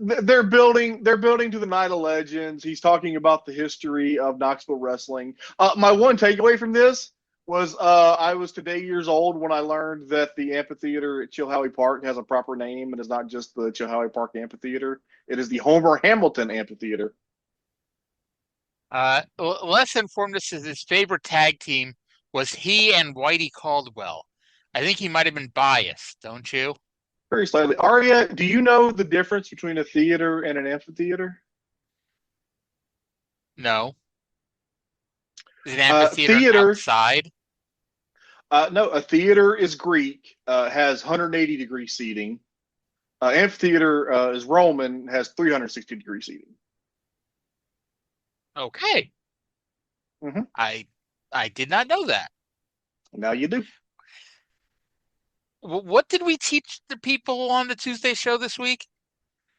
B: They're building to the Night of Legends. He's talking about the history of Knoxville wrestling. My one takeaway from this was I was today years old when I learned that the amphitheater at Chilhowie Park has a proper name and is not just the Chilhowie Park Amphitheater. It is the Homer Hamilton Amphitheater.
A: Les informed us that his favorite tag team was he and Whitey Caldwell. I think he might have been biased, don't you?
B: Very slightly. Arya, do you know the difference between a theater and an amphitheater?
A: No. Is an amphitheater outside?
B: No, a theater is Greek, has 180-degree seating. Amphitheater is Roman, has 360-degree seating.
A: Okay.
B: Mm-hmm.
A: I did not know that.
B: Now you do.
A: What did we teach the people on the Tuesday show this week?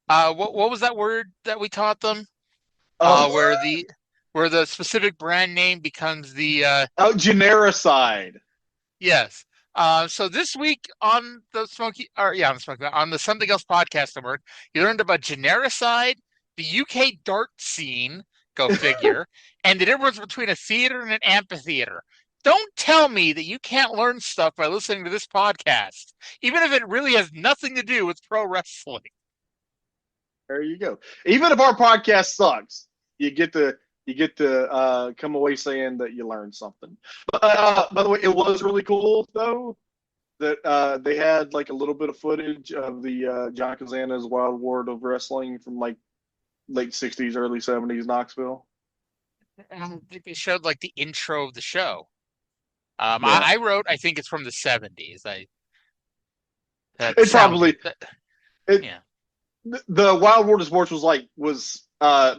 A: What was that word that we taught them? Where the specific brand name becomes the
B: genericide.
A: Yes. So this week on the on the Something Else Podcast Network, you learned about genericide, the UK dart scene, go figure, and the difference between a theater and an amphitheater. Don't tell me that you can't learn stuff by listening to this podcast, even if it really has nothing to do with pro wrestling.
B: There you go. Even if our podcast sucks, you get to come away saying that you learned something. By the way, it was really cool though that they had like a little bit of footage of the John Kazana's Wild Ward of Wrestling from like late '60s, early '70s Knoxville.
A: I think they showed like the intro of the show.
B: Yeah.
A: I wrote, I think it's from the '70s.
B: Yeah. The Wild World of Sports was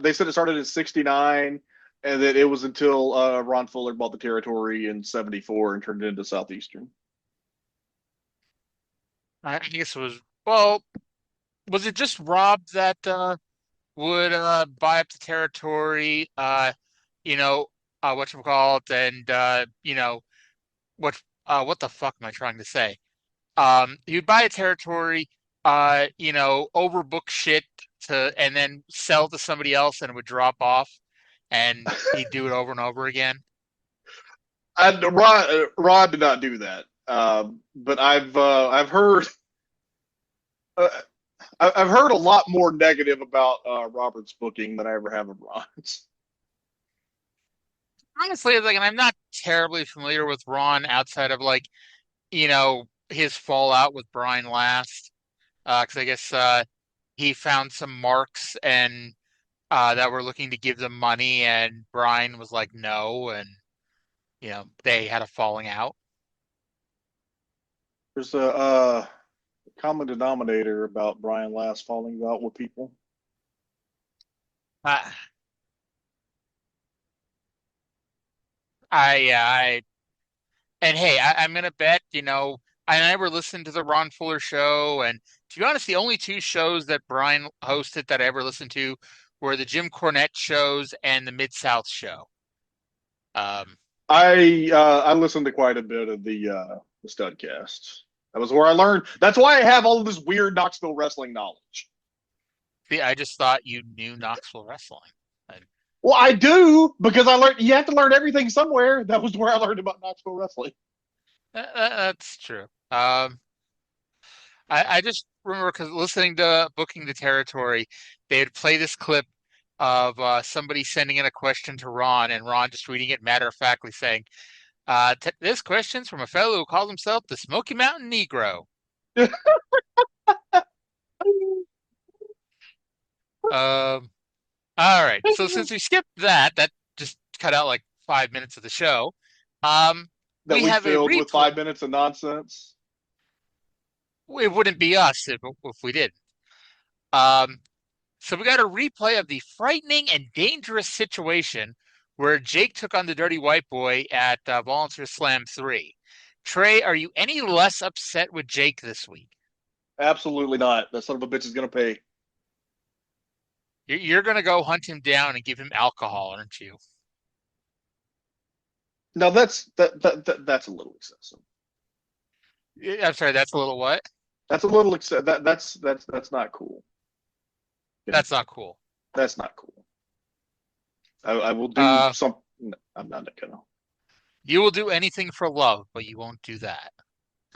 B: they said it started in '69, and that it was until Ron Fuller bought the territory in '74 and turned it into Southeastern.
A: I guess it was was it just Rob that would buy up the territory? Whatchamacallit, and what the fuck am I trying to say? He would buy a territory, overbook shit and then sell to somebody else, and it would drop off, and he'd do it over and over again.
B: Rod did not do that, but I've heard a lot more negative about Robert's booking than I ever have of Ron's.
A: Honestly, I'm not terribly familiar with Ron outside of his fallout with Brian last, because I guess he found some marks and that were looking to give them money, and Brian was like no, and they had a falling out.
B: There's a common denominator about Brian last falling out with people.
A: And hey, I'm gonna bet, I never listened to the Ron Fuller show, and To be honest, the only two shows that Brian hosted that I ever listened to were the Jim Cornette shows and the Mid-South show.
B: I listened to quite a bit of the Studcasts. That was where I learned. That's why I have all of this weird Knoxville wrestling knowledge.
A: See, I just thought you knew Knoxville wrestling.
B: Well, I do, because I learned you have to learn everything somewhere. That was where I learned about Knoxville wrestling.
A: That's true. I just remember because listening to Booking the Territory, they would play this clip of somebody sending in a question to Ron, and Ron just reading it matter-of-factly saying, this question's from a fellow who calls himself the Smoky Mountain Negro. All right. So since we skipped that just cut out like 5 minutes of the show.
B: That we
A: have
B: filled with 5 minutes of nonsense.
A: It wouldn't be us if we didn't. So we got a replay of the frightening and dangerous situation where Jake took on the Dirty White Boy at Volunteer Slam 3. Trae, are you any less upset with Jake this week?
B: Absolutely not. That son of a bitch is going to pay.
A: You're going to go hunt him down and give him alcohol, aren't you?
B: No, that's a little excessive.
A: I'm sorry, that's a little what?
B: That's a little excessive. That's not cool.
A: That's not cool.
B: That's not cool. I will do some. No, I'm not gonna.
A: You will do anything for love, but you won't do that.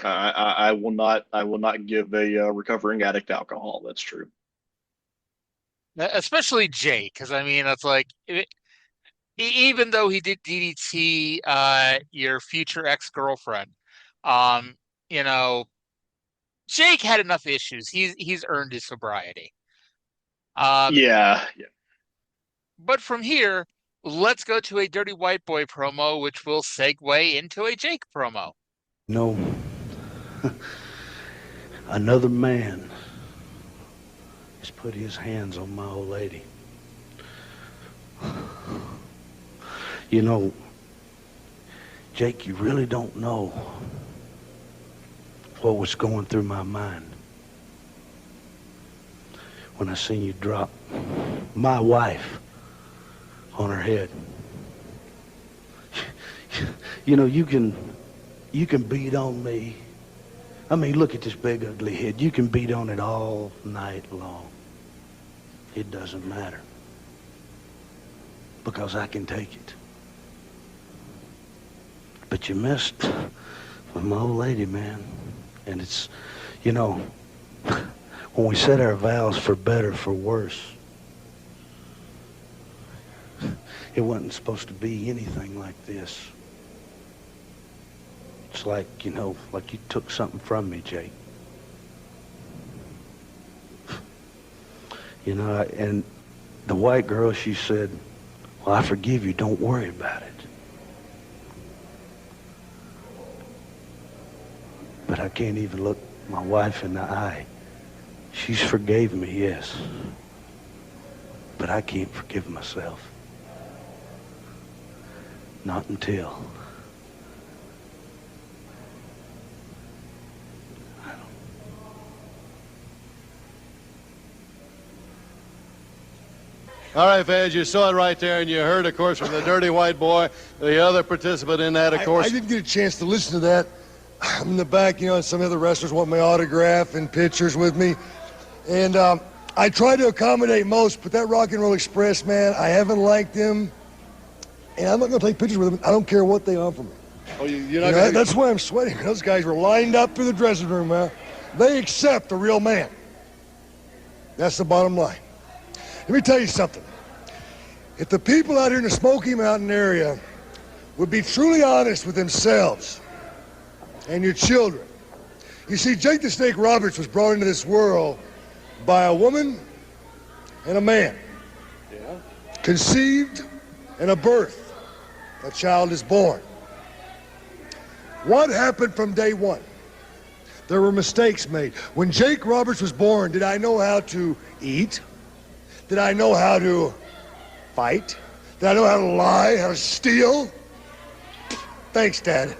B: I will not. I will not give a recovering addict alcohol. That's true.
A: Especially Jake, because I mean, it's like even though he did DDT your future ex-girlfriend, you know, Jake had enough issues. He's earned his sobriety.
B: Yeah.
A: But from here, let's go to a Dirty White Boy promo, which will segue into a Jake promo.
J: No, another man has put his hands on my old lady. You know, Jake, you really don't know what was going through my mind when I seen you drop my wife on her head. You know, you can beat on me. I mean, look at this big ugly head. You can beat on it all night long. It doesn't matter, because I can take it. But you missed with my old lady, man. And it's, you know, when we said our vows for better, for worse, it wasn't supposed to be anything like this. It's like, you know, like you took something from me, Jake. You know, and the white girl, she said, well, I forgive you, don't worry about it. But I can't even look my wife in the eye. She's forgave me, yes. But I can't forgive myself. Not until
C: All right, fans, you saw it right there, and you heard, of course, from the Dirty White Boy, the other participant in that, of course.
K: I didn't get a chance to listen to that. I'm in the back, you know, and some other wrestlers want my autograph and pictures with me. And I try to accommodate most, but that Rock and Roll Express, man, I haven't liked them. And I'm not going to take pictures with them. I don't care what they offer me.
C: Oh, you're not gonna...
K: That's why I'm sweating. Those guys were lined up through the dressing room, man. They accept a real man. That's the bottom line. Let me tell you something. If the people out here in the Smoky Mountain area would be truly honest with themselves and your children. You see, Jake the Snake Roberts was brought into this world by a woman and a man. Yeah. Conceived and a birth. A child is born. What happened from day one? There were mistakes made. When Jake Roberts was born, did I know how to eat? Did I know how to fight? Did I know how to lie, how to steal? Thanks, Dad.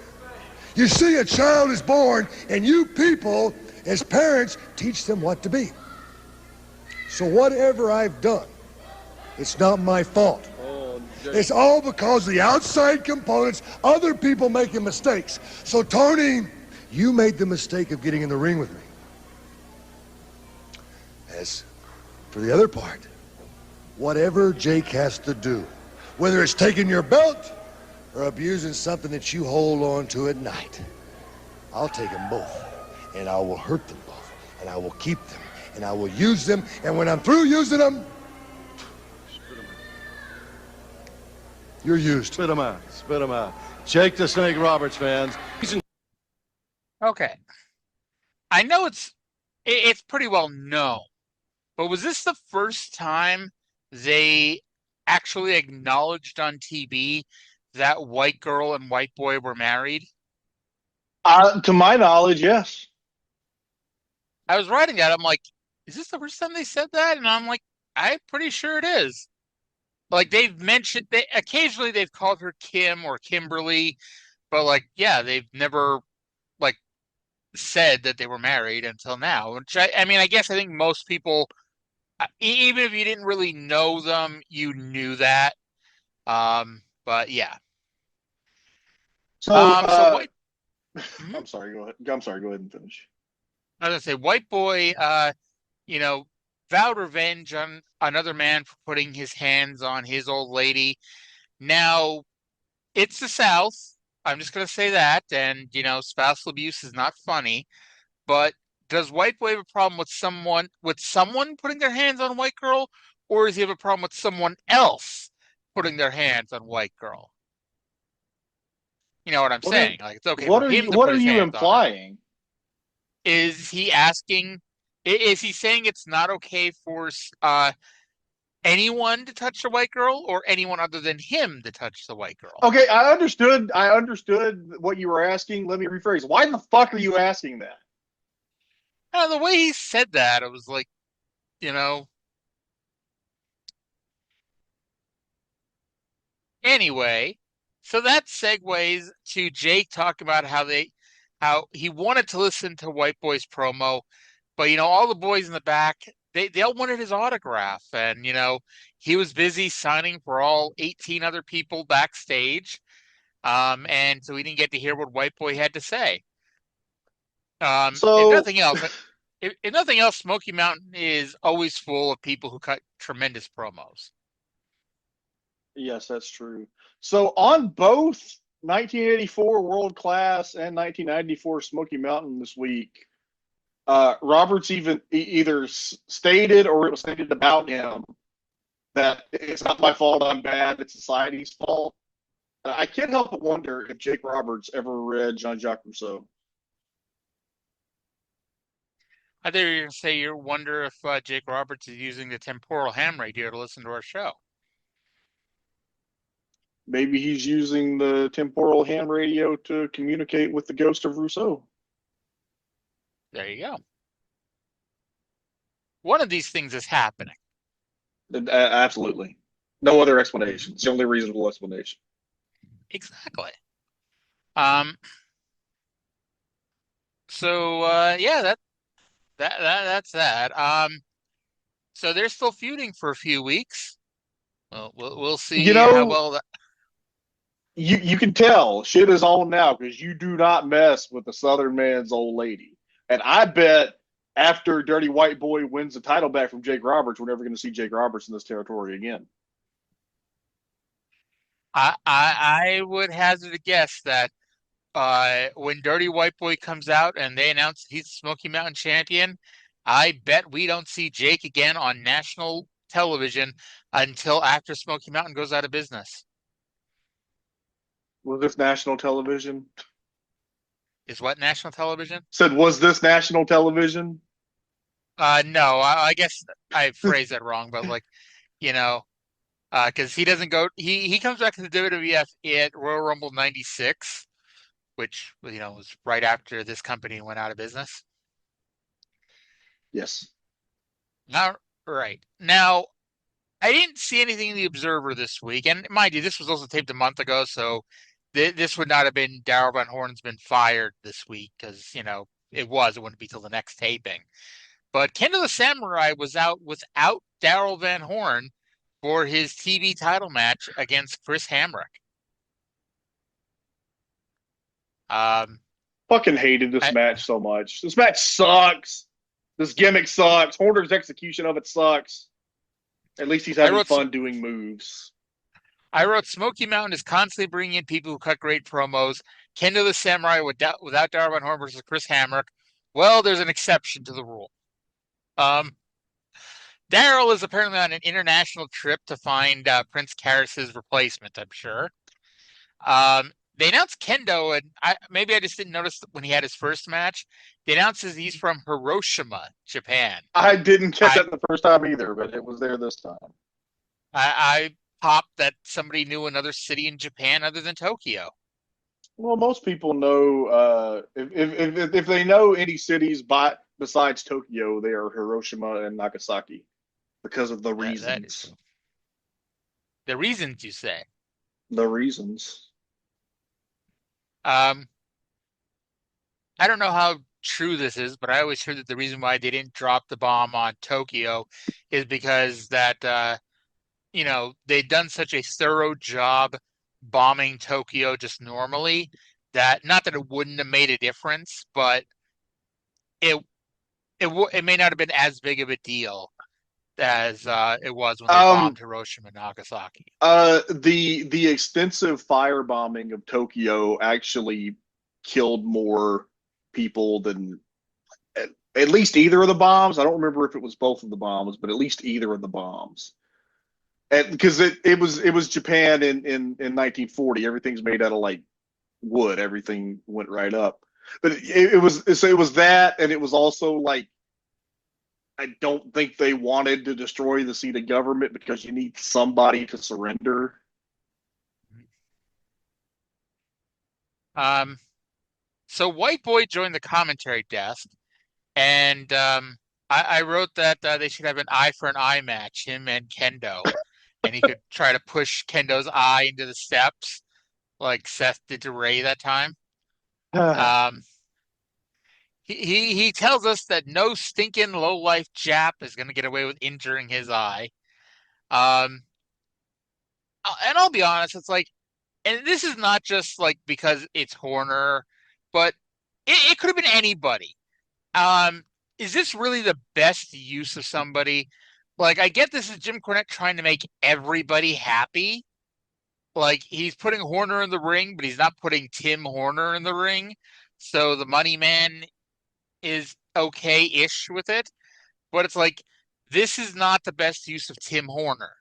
K: You see, a child is born, and you people As parents, teach them what to be. So whatever I've done, it's not my fault. It's all because of the outside components, other people making mistakes. So Tony, you made the mistake of getting in the ring with me. As for the other part, whatever Jake has to do, whether it's taking your belt or abusing something that you hold on to at night, I'll take them both, and I will hurt them both, and I will keep them, and I will use them, and when I'm through using them, you're used.
C: Spit him out. Spit him out. Jake the Snake Roberts, fans.
A: Okay. I know it's pretty well known, but was this the first time they actually acknowledged on TV that white girl and white boy were married?
B: To my knowledge, yes.
A: I was writing that. I'm like, is this the first time they said that? And I'm like, I'm pretty sure it is. Like they've mentioned, occasionally they've called her Kim or Kimberly, but like, yeah, they've never like said that they were married until now. Which I mean, I guess I think most people, even if you didn't really know them, you knew that. But yeah.
B: So,
A: so
B: I'm sorry. Go ahead. I'm sorry. Go ahead and finish.
A: I was gonna say, white boy, vowed revenge on another man for putting his hands on his old lady. Now, it's the South. I'm just gonna say that, and spousal abuse is not funny. But does white boy have a problem with someone putting their hands on white girl, or does he have a problem with someone else putting their hands on white girl? You know what I'm saying? Like it's okay for him to
B: what
A: put
B: are
A: his
B: you
A: hands on her.
B: implying?
A: Is he asking? Is he saying it's not okay for anyone to touch the white girl, or anyone other than him to touch the white girl?
B: Okay, I understood what you were asking. Let me rephrase. Why the fuck are you asking that?
A: The way he said that, it was like, Anyway, so that segues to Jake talking about how he wanted to listen to White Boy's promo, but all the boys in the back, they all wanted his autograph, and he was busy signing for all 18 other people backstage, and so we didn't get to hear what White Boy had to say. If nothing else, if nothing else, Smoky Mountain is always full of people who cut tremendous promos.
B: Yes, that's true. So on both 1984 World Class and 1994 Smoky Mountain this week, Roberts either stated, or it was stated about him, that it's not my fault, I'm bad, it's society's fault. I can't help but wonder if Jake Roberts ever read Jean-Jacques Rousseau.
A: I thought you were going to say you wonder if Jake Roberts is using the temporal ham radio to listen to our show.
B: Maybe he's using the temporal ham radio to communicate with the ghost of Rousseau.
A: There you go. One of these things is happening.
B: Absolutely. No other explanation. It's the only reasonable explanation.
A: Exactly. So yeah, that's that. So they're still feuding for a few weeks. Well, we'll see how well that.
B: You can tell shit is on now because you do not mess with the Southern man's old lady. And I bet after Dirty White Boy wins the title back from Jake Roberts, we're never going to see Jake Roberts in this territory again.
A: I would hazard a guess that when Dirty White Boy comes out and they announce he's Smoky Mountain champion, I bet we don't see Jake again on national television until after Smoky Mountain goes out of business.
B: Was this national television?
A: Is what national television?
B: Said, was this national television?
A: No, I guess I phrased that wrong, but because he doesn't go, he comes back to the WWF at Royal Rumble 96, which, was right after this company went out of business.
B: Yes.
A: All right. Now, I didn't see anything in the Observer this week, and mind you, this was also taped a month ago, so this would not have been Darryl Van Horn's been fired this week because, it wouldn't be till the next taping. But Kendo the Samurai was out without Daryl Van Horn for his TV title match against Chris Hamrick.
B: Fucking hated this match so much. This match sucks. This gimmick sucks. Horner's execution of it sucks. At least he's having fun doing moves.
A: I wrote Smoky Mountain is constantly bringing in people who cut great promos. Kendo the Samurai without Daryl Van Horn versus Chris Hamrick. Well, there's an exception to the rule. Daryl is apparently on an international trip to find Prince Karas's replacement, I'm sure. They announced Kendo, and maybe I just didn't notice when he had his first match. They announced he's from Hiroshima, Japan.
B: I didn't catch that the first time either, but it was there this time.
A: I popped that somebody knew another city in Japan other than Tokyo.
B: Well, most people know if they know any cities besides Tokyo, they are Hiroshima and Nagasaki because of the reasons.
A: The reasons, you say?
B: The reasons.
A: I don't know how true this is, but I always heard that the reason why they didn't drop the bomb on Tokyo is because that they'd done such a thorough job bombing Tokyo just normally that not that it wouldn't have made a difference, but it may not have been as big of a deal as it was when they bombed Hiroshima and Nagasaki.
B: The extensive firebombing of Tokyo actually killed more people than at least either of the bombs. I don't remember if it was both of the bombs, but at least either of the bombs. Because it was Japan in 1940. Everything's made out of like wood. Everything went right up. But it was that, and it was also like I don't think they wanted to destroy the seat of government because you need somebody to surrender.
A: So White Boy joined the commentary desk, and I wrote that they should have an eye for an eye match, him and Kendo, and he could try to push Kendo's eye into the steps like Seth did to Ray that time. He tells us that no stinking low-life Jap is going to get away with injuring his eye. And I'll be honest, it's like, and this is not just like because it's Horner, but it could have been anybody. Is this really the best use of somebody? Like, I get this is Jim Cornette trying to make everybody happy. Like, he's putting Horner in the ring, but he's not putting Tim Horner in the ring. So the Money Man is okay-ish with it. But it's like, this is not the best use of Tim Horner.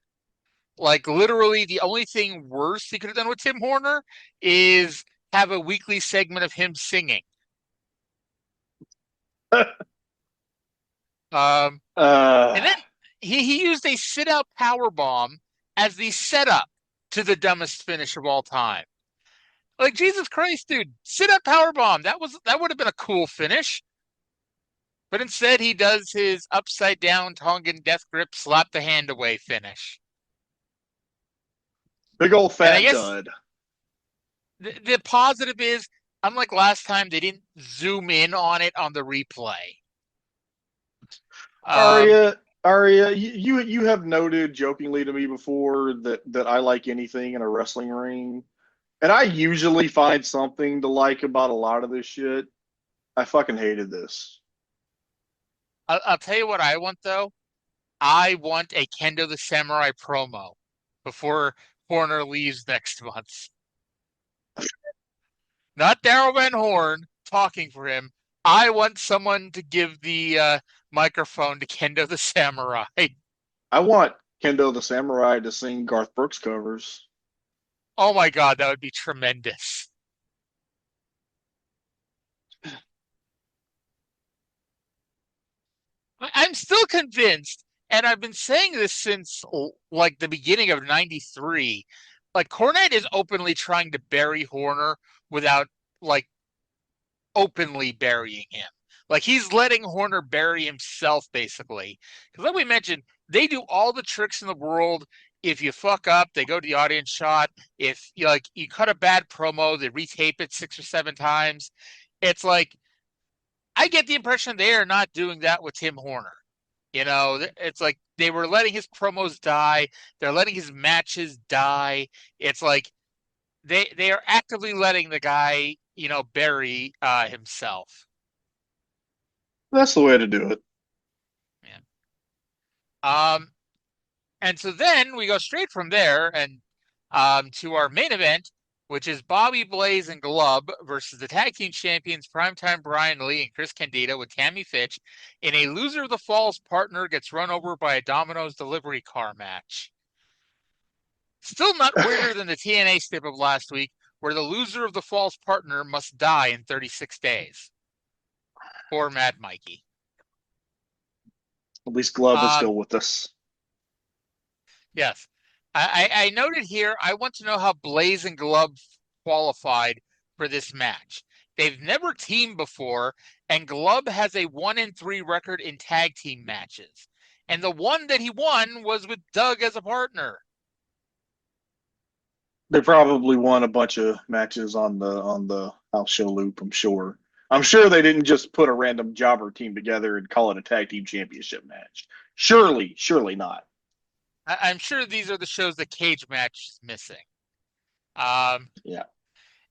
A: Like, literally, the only thing worse he could have done with Tim Horner is have a weekly segment of him singing. And then he used a sit-out powerbomb as the setup to the dumbest finish of all time. Like, Jesus Christ, dude, sit-out powerbomb. That would have been a cool finish. But instead, he does his upside-down Tongan death grip, slap the hand away finish.
B: Big old fat dud.
A: The positive is, unlike last time, they didn't zoom in on it on the replay.
B: Arya, you have noted jokingly to me before that I like anything in a wrestling ring. And I usually find something to like about a lot of this shit. I fucking hated this.
A: I'll tell you what I want, though. I want a Kendo the Samurai promo before Horner leaves next month. Not Daryl Van Horn talking for him. I want someone to give the microphone to Kendo the Samurai.
B: I want Kendo the Samurai to sing Garth Brooks covers.
A: Oh my God, that would be tremendous. I'm still convinced, and I've been saying this since like the beginning of '93. Like, Cornette is openly trying to bury Horner without like openly burying him. Like, he's letting Horner bury himself, basically. Because like we mentioned, they do all the tricks in the world. If you fuck up, they go to the audience shot. If you cut a bad promo, they retape it 6 or 7 times. It's like I get the impression they are not doing that with Tim Horner. It's like they were letting his promos die. They're letting his matches die. It's like they are actively letting the guy, bury himself.
B: That's the way to do it.
A: Yeah. And so then we go straight from there and to our main event, which is Bobby Blaze and Glub versus the tag team champions Primetime Brian Lee and Chris Candido with Tammy Fytch in a loser of the falls partner gets run over by a Domino's delivery car match. Still not weirder than the TNA stip of last week, where the loser of the falls partner must die in 36 days. Poor Mad Mikey.
B: At least Glub is still with us.
A: Yes. I noted here, I want to know how Blaze and Glub qualified for this match. They've never teamed before, and Glub has a 1-3 record in tag team matches. And the one that he won was with Doug as a partner.
B: They probably won a bunch of matches on the house show loop, I'm sure. I'm sure they didn't just put a random jobber team together and call it a tag team championship match. Surely not.
A: I'm sure these are the shows the cage match is missing.
B: Yeah.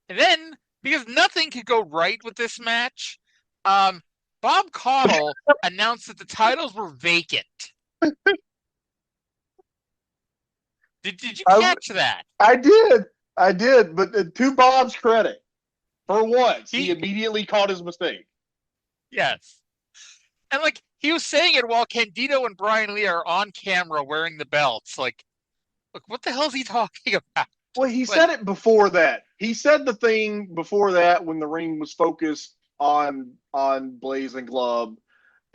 A: And then, because nothing could go right with this match, Bob Caudle announced that the titles were vacant. Did you catch that?
B: I did. But to Bob's credit, for once, he immediately caught his mistake.
A: Yes. And he was saying it while Candido and Brian Lee are on camera wearing the belts. Look, what the hell is he talking about?
B: Well, he said it before that. He said the thing before that when the ring was focused on Blaze and Glub.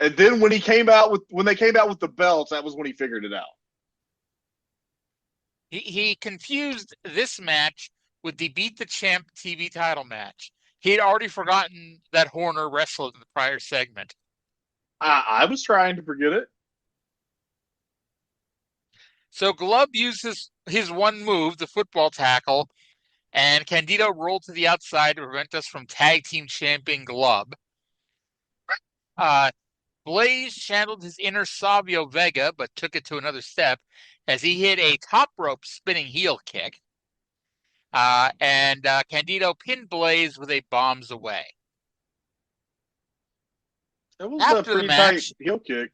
B: And then when they came out with the belts, that was when he figured it out.
A: He confused this match with the Beat the Champ TV title match. He had already forgotten that Horner wrestled in the prior segment.
B: I was trying to forget it.
A: So Glub uses his one move, the football tackle, and Candido rolled to the outside to prevent us from tag team champion Glub. Blaze channeled his inner Savio Vega, but took it to another step as he hit a top rope spinning heel kick. And Candido pinned Blaze with a bombs away.
B: That was a pretty tight heel kick.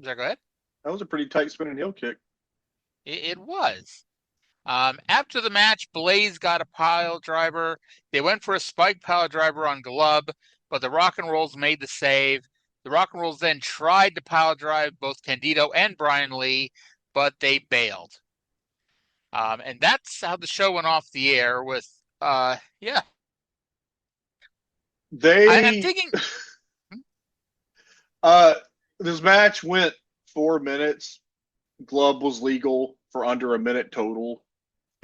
A: Go ahead.
B: That was a pretty tight spinning heel kick.
A: It was. After the match, Blaze got a pile driver. They went for a spike pile driver on Glub, but the Rock and Rolls made the save. The Rock and Rolls then tried to pile drive both Candido and Brian Lee, but they bailed. And that's how the show went off the air with, yeah. I'm thinking...
B: This match went 4 minutes. Glub was legal for under a minute total,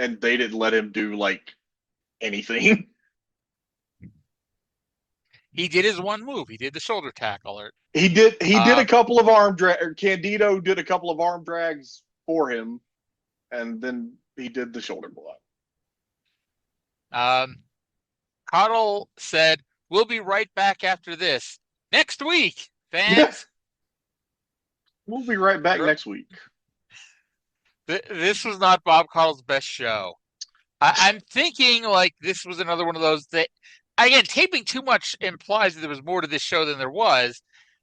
B: and they didn't let him do anything.
A: He did his one move. He did the shoulder tackle.
B: He did a couple of arm drag. Candido did a couple of arm drags for him, and then he did the shoulder block.
A: Caudle said, "We'll be right back after this next week, fans." Yeah.
B: We'll be right back next week.
A: This was not Bob Caudle's best show. I'm thinking this was another one of those that, again, taping too much implies that there was more to this show than there was.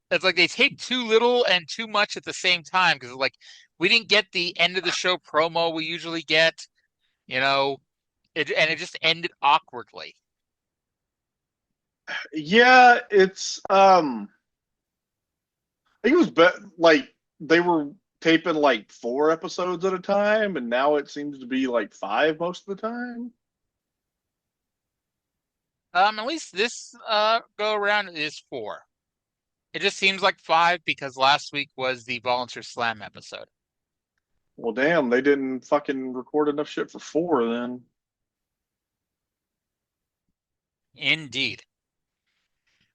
A: It's like they taped too little and too much at the same time because we didn't get the end of the show promo we usually get, and it just ended awkwardly.
B: Yeah, it's I think it was they were taping 4 episodes at a time, and now it seems to be 5 most of the time.
A: At least this go around is 4. It just seems like 5 because last week was the Volunteer Slam episode.
B: Well, damn, they didn't fucking record enough shit for 4 then.
A: Indeed.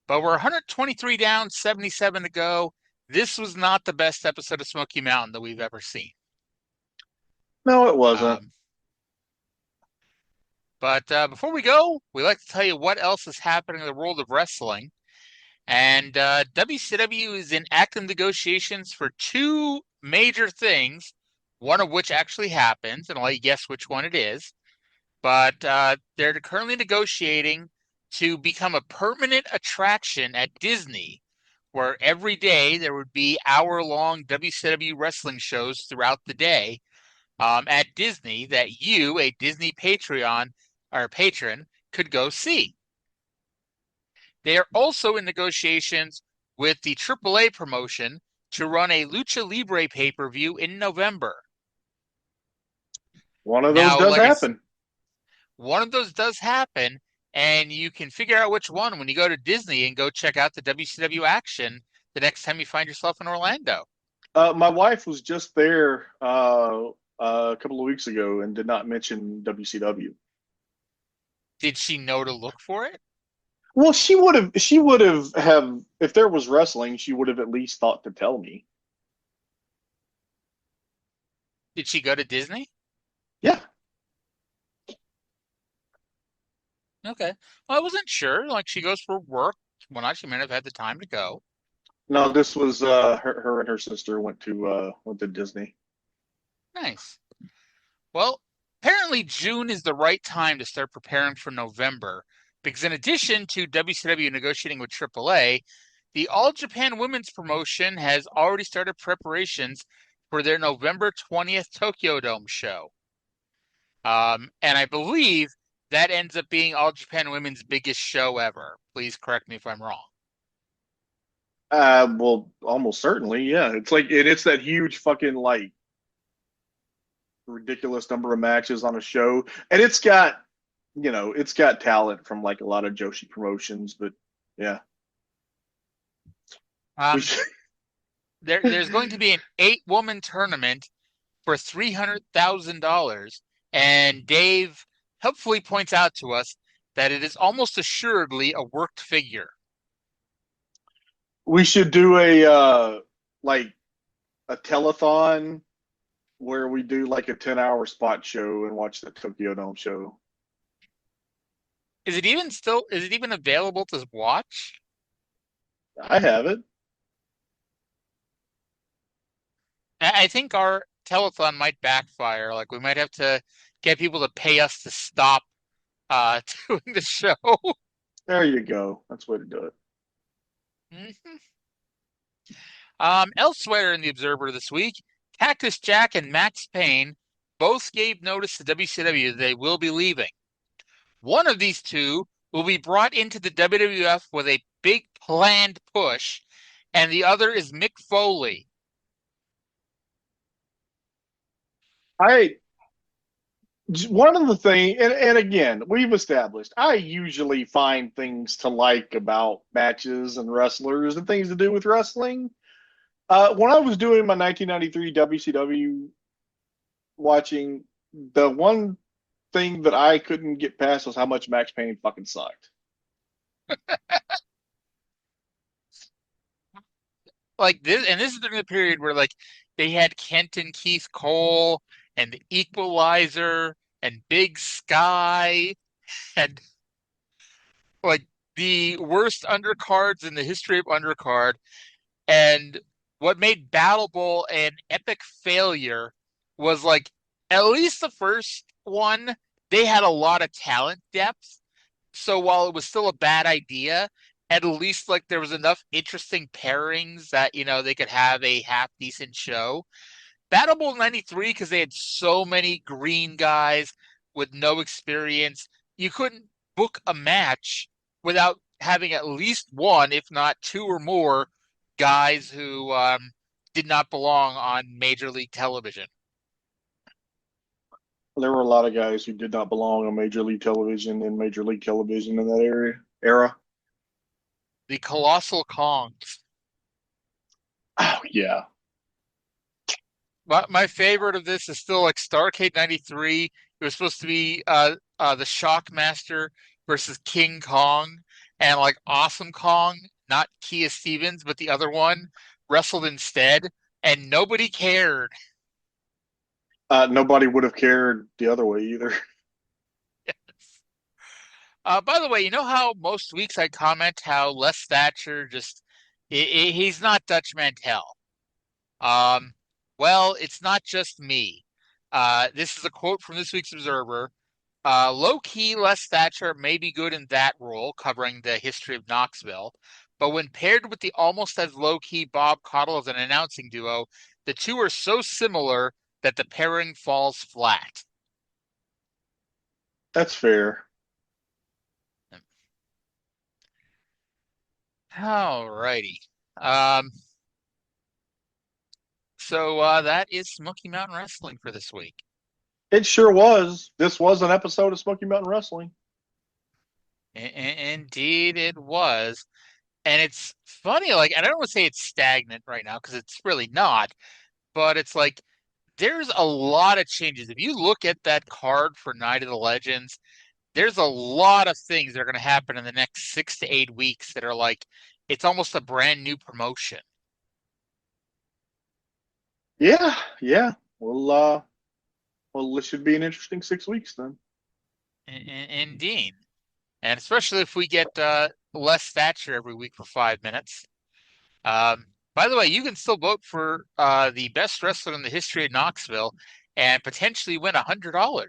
A: But we're 123 down, 77 to go. This was not the best episode of Smoky Mountain that we've ever seen.
B: No, it wasn't.
A: But before we go, we like to tell you what else is happening in the world of wrestling. And WCW is in active negotiations for two major things, one of which actually happens, and I'll let you guess which one it is. But they're currently negotiating to become a permanent attraction at Disney, where every day there would be hour-long WCW wrestling shows throughout the day at Disney that you, a Disney Patreon or patron, could go see. They are also in negotiations with the AAA promotion to run a Lucha Libre pay-per-view in November.
B: One of those does happen.
A: One of those does happen, and you can figure out which one when you go to Disney and go check out the WCW action the next time you find yourself in Orlando.
B: My wife was just there a couple of weeks ago and did not mention WCW.
A: Did she know to look for it?
B: Well, she would have if there was wrestling, she would have at least thought to tell me.
A: Did she go to Disney?
B: Yeah.
A: Okay. Well, I wasn't sure. Like, she goes for work. Well, not she might have had the time to go.
B: No, this was her and her sister went to Disney.
A: Nice. Well, apparently June is the right time to start preparing for November, because in addition to WCW negotiating with AAA, the All Japan Women's Promotion has already started preparations for their November 20th Tokyo Dome show. And I believe that ends up being All Japan Women's biggest show ever. Please correct me if I'm wrong.
B: Well, almost certainly, yeah. It's that huge fucking like ridiculous number of matches on a show, and it's got talent from like a lot of Joshi promotions, but yeah.
A: There's going to be an 8-woman tournament for $300,000, and Dave helpfully points out to us that it is almost assuredly a worked figure.
B: We should do a telethon where we do like a 10-hour spot show and watch the Tokyo Dome show.
A: Is it even available to watch?
B: I have it.
A: I think our telethon might backfire. Like, we might have to get people to pay us to stop doing the show.
B: There you go. That's the way to do it.
A: Elsewhere in the Observer this week, Cactus Jack and Max Payne both gave notice to WCW they will be leaving. One of these two will be brought into the WWF with a big planned push, and the other is Mick Foley.
B: One of the things, and again, we've established, I usually find things to like about matches and wrestlers and things to do with wrestling. When I was doing my 1993 WCW watching, the one thing that I couldn't get past was how much Max Payne fucking sucked.
A: Like this, and this is during the period where like they had Kent and Keith Cole and the Equalizer and Big Sky and like the worst undercards in the history of undercard. And what made Battle Bowl an epic failure was like at least the first one, they had a lot of talent depth. So while it was still a bad idea, at least like there was enough interesting pairings that, they could have a half decent show. Battle Bowl 93, because they had so many green guys with no experience, you couldn't book a match without having at least one, if not two or more, guys who did not belong on Major League Television.
B: There were a lot of guys who did not belong on Major League Television and Major League Television in that era.
A: The Colossal Kongs.
B: Oh, yeah.
A: My favorite of this is still like Starrcade 93. It was supposed to be the Shockmaster versus King Kong, and like Awesome Kong, not Kia Stevens, but the other one, wrestled instead, and nobody cared.
B: Nobody would have cared the other way either.
A: Yes. By the way, you know how most weeks I comment how Les Thatcher he's not Dutch Mantel. Well, it's not just me. This is a quote from this week's Observer. Low-key, Les Thatcher may be good in that role, covering the history of Knoxville, but when paired with the almost as low-key Bob Caudle as an announcing duo, the two are so similar that the pairing falls flat.
B: That's fair.
A: All righty. So that is Smoky Mountain Wrestling for this week.
B: It sure was. This was an episode of Smoky Mountain Wrestling.
A: Indeed, it was. And it's funny, like, I don't want to say it's stagnant right now because it's really not, but it's like there's a lot of changes. If you look at that card for Night of the Legends, there's a lot of things that are going to happen in the next 6 to 8 weeks that are like, it's almost a brand new promotion.
B: Yeah. Well, this should be an interesting 6 weeks then.
A: Indeed. And especially if we get Les Thatcher every week for 5 minutes. By the way, you can still vote for the best wrestler in the history of Knoxville and potentially win $100.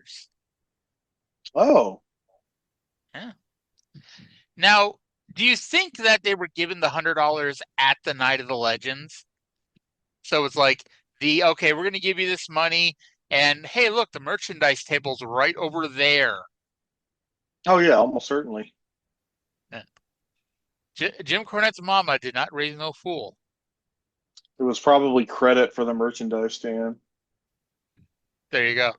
B: Oh.
A: Yeah. Now, do you think that they were given the $100 at the Night of the Legends? So it's like okay, we're going to give you this money, and hey, look, the merchandise table's right over there.
B: Oh yeah, almost certainly.
A: Yeah. Jim Cornette's mama did not raise no fool.
B: It was probably credit for the merchandise stand.
A: There you go.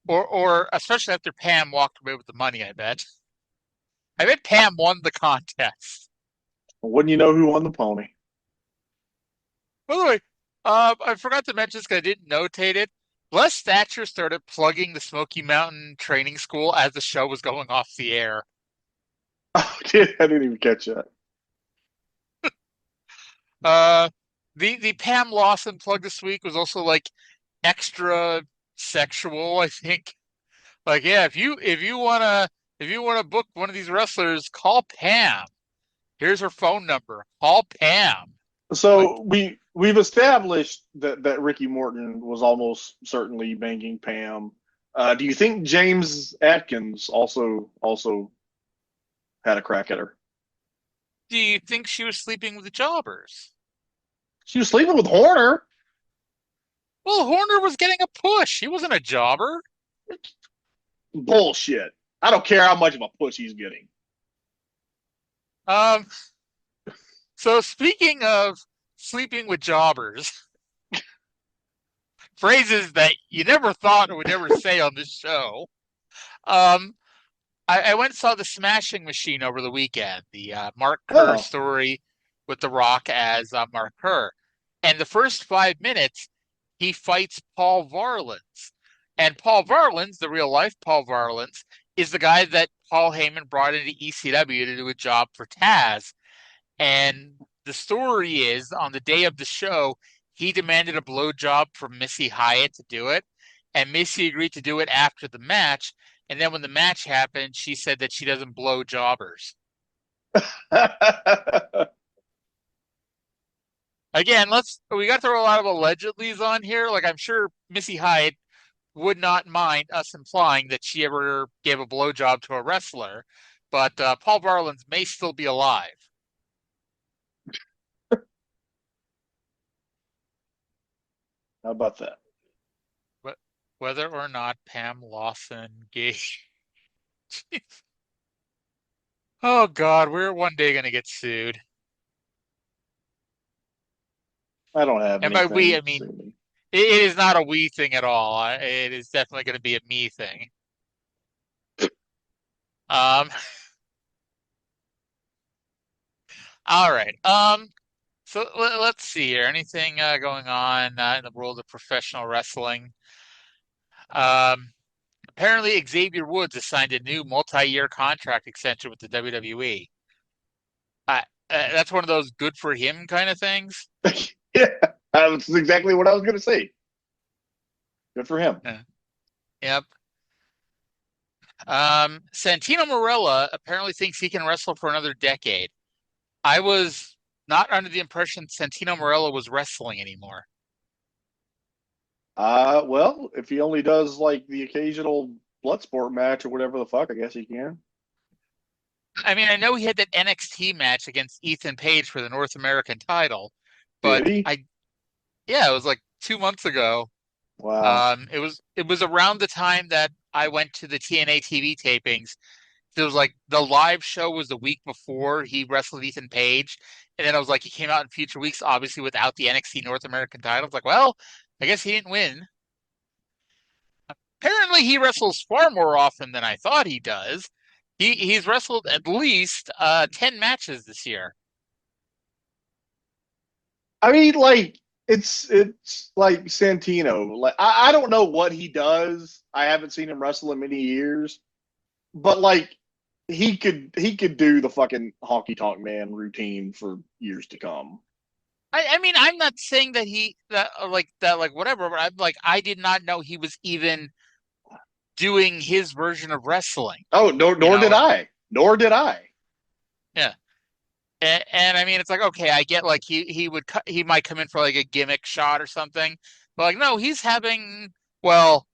A: Or especially after Pam walked away with the money, I bet. I bet Pam won the contest.
B: Well, wouldn't you know who won the pony?
A: By the way, I forgot to mention this because I didn't notate it. Les Thatcher started plugging the Smoky Mountain Training School as the show was going off the air.
B: Oh, I didn't even catch that.
A: The Pam Lawson plug this week was also like extra sexual, I think. Like, yeah, if you wanna book one of these wrestlers, call Pam. Here's her phone number. Call Pam.
B: So we've established that Ricky Morton was almost certainly banging Pam. Do you think James Adkins also had a crack at her?
A: Do you think she was sleeping with the jobbers?
B: She was sleeping with Horner.
A: Well, Horner was getting a push. He wasn't a jobber.
B: Bullshit. I don't care how much of a push he's getting.
A: So speaking of sleeping with jobbers, phrases that you never thought I would ever say on this show. I went and saw The Smashing Machine over the weekend, the Mark Kerr story with The Rock as Mark Kerr. And the first 5 minutes, he fights Paul Varlins. And Paul Varlins, the real life Paul Varlins, is the guy that Paul Heyman brought into ECW to do a job for Taz. And the story is, on the day of the show, he demanded a blowjob from Missy Hyatt to do it. And Missy agreed to do it after the match. And then when the match happened, she said that she doesn't blow jobbers. Again, we got to throw a lot of allegedlys on here. Like, I'm sure Missy Hyatt would not mind us implying that she ever gave a blowjob to a wrestler, but Paul Varlins may still be alive.
B: How about that?
A: Whether or not Pam Lawson gave... Oh, God, we're one day going to get sued.
B: I don't have
A: and
B: anything.
A: by we, I mean, it is not a we thing at all. It is definitely going to be a me thing. All right. So let's see here. Anything going on in the world of professional wrestling? Apparently, Xavier Woods has signed a new multi-year contract extension with the WWE. That's one of those good for him kind of things.
B: Yeah, that's exactly what I was going to say. Good for him.
A: Yeah. Yep. Santino Marella apparently thinks he can wrestle for another decade. I was not under the impression Santino Marella was wrestling anymore.
B: Well, if he only does like the occasional blood sport match or whatever the fuck, I guess he can.
A: I mean, I know he had that NXT match against Ethan Page for the North American title, but
B: Did he?
A: yeah, it was like 2 months ago.
B: Wow.
A: It was around the time that I went to the TNA TV tapings. It was like the live show was the week before he wrestled Ethan Page, and then I was like, he came out in future weeks, obviously without the NXT North American title. I was like, well, I guess he didn't win. Apparently, he wrestles far more often than I thought he does. He's wrestled at least 10 matches this year.
B: I mean, like it's like Santino. Like I don't know what he does. I haven't seen him wrestle in many years, but like he could do the fucking honky tonk man routine for years to come.
A: I mean, I'm not saying that whatever, but I'm like, I did not know he was even doing his version of wrestling.
B: Oh, nor did I. Nor did I.
A: Yeah. And I mean, it's like, okay, I get like he might come in for like a gimmick shot or something, but like, no, he's having, well,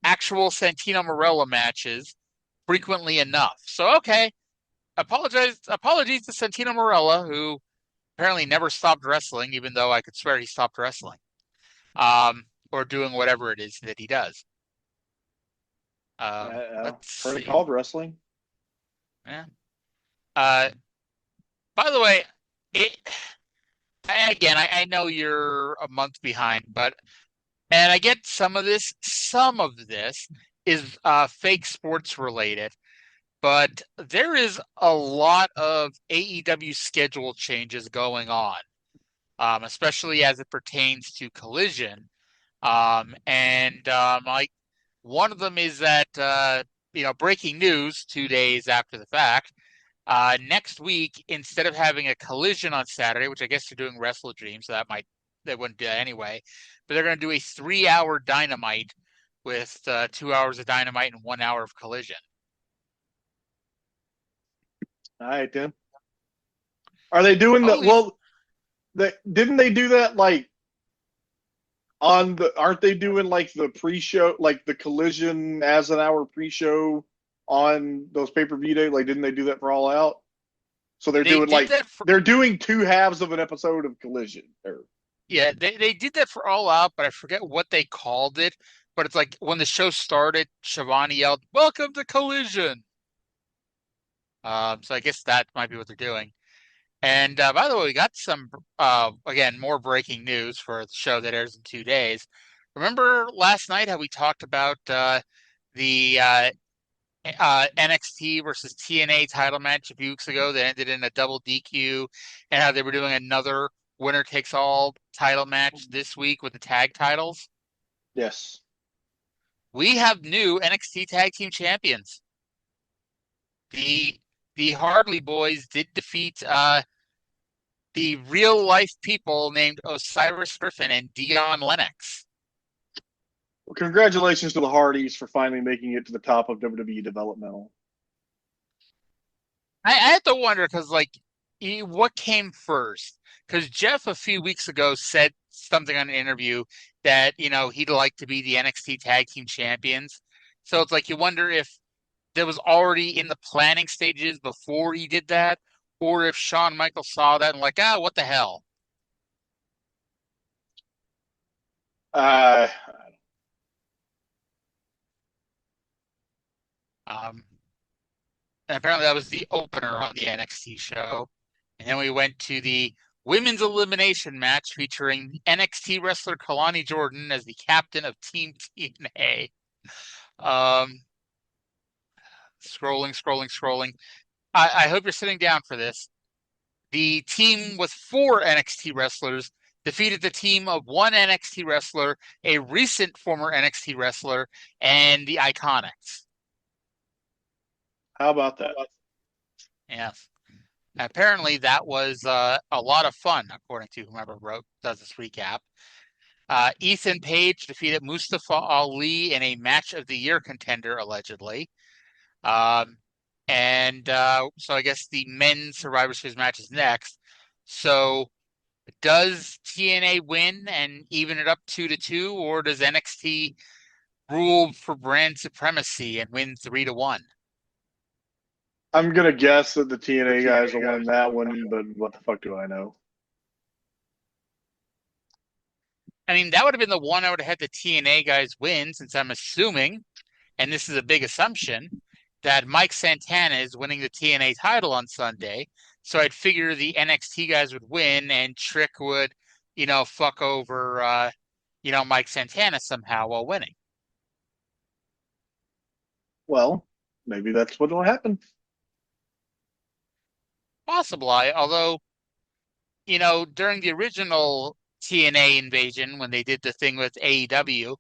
A: actual Santino Marella matches frequently enough. So, okay, apologies to Santino Marella, who apparently never stopped wrestling, even though I could swear he stopped wrestling, or doing whatever it is that he does. Let's
B: Heard it
A: see.
B: called wrestling.
A: Yeah. By the way, I know you're a month behind, and I get some of this. Some of this is fake sports related, but there is a lot of AEW schedule changes going on, especially as it pertains to Collision. Like one of them is that breaking news 2 days after the fact. Next week, instead of having a Collision on Saturday, which I guess they're doing Wrestle Dream, so they wouldn't do that anyway. But they're going to do a 3-hour Dynamite with 2 hours of Dynamite and 1 hour of Collision.
B: All right, then. Are they doing that? Well, didn't they do that like aren't they doing like the pre-show, like the Collision as an hour pre-show on those pay-per-view days? Like, didn't they do that for All Out? So they're doing like they're doing 2 halves of an episode of Collision.
A: Yeah, they did that for All Out, but I forget what they called it. But it's like when the show started, Shivani yelled, "Welcome to Collision." So I guess that might be what they're doing. And by the way, we got some again more breaking news for the show that airs in 2 days. Remember last night how we talked about the NXT versus TNA title match a few weeks ago that ended in a double DQ, and how they were doing another winner takes all title match this week with the tag titles?
B: Yes.
A: We have new NXT tag team champions. The Hardy Boys did defeat the real life people named Osiris Griffin and Dion Lennox.
B: Well, congratulations to the Hardys for finally making it to the top of WWE developmental.
A: I have to wonder because, like, what came first? Because Jeff a few weeks ago said something on an interview that he'd like to be the NXT Tag Team Champions. So it's like you wonder if that was already in the planning stages before he did that, or if Shawn Michaels saw that and like, what the hell? And apparently that was the opener on the NXT show. And then we went to the women's elimination match featuring NXT wrestler Kalani Jordan as the captain of Team TNA. Scrolling. I hope you're sitting down for this. The team with 4 NXT wrestlers defeated the team of 1 NXT wrestler, a recent former NXT wrestler, and the Iconics.
B: How about that?
A: Yes. Apparently that was a lot of fun, according to whoever does this recap. Ethan Page defeated Mustafa Ali in a match of the year contender, allegedly. So I guess the men's Survivor Series match is next. So does TNA win and even it up 2-2, or does NXT rule for brand supremacy and win 3-1?
B: I'm gonna guess that the TNA guys will win that one, but what the fuck do I know?
A: I mean, that would have been the one I would have had the TNA guys win, since I'm assuming, and this is a big assumption, that Mike Santana is winning the TNA title on Sunday. So I'd figure the NXT guys would win and Trick would, fuck over, Mike Santana somehow while winning.
B: Well, maybe that's what will happen.
A: Possible. Although, during the original TNA invasion, when they did the thing with AEW,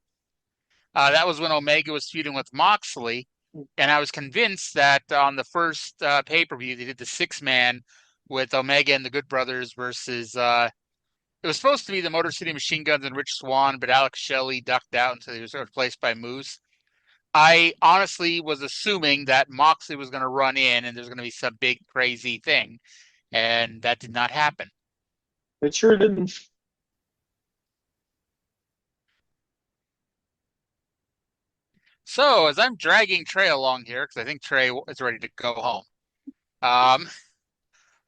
A: that was when Omega was feuding with Moxley. And I was convinced that on the first pay-per-view, they did the 6-man with Omega and the Good Brothers versus, it was supposed to be the Motor City Machine Guns and Rich Swann, but Alex Shelley ducked out until he was replaced by Moose. I honestly was assuming that Moxley was going to run in and there's going to be some big crazy thing. And that did not happen.
B: It sure didn't.
A: So as I'm dragging Trae along here, because I think Trae is ready to go home,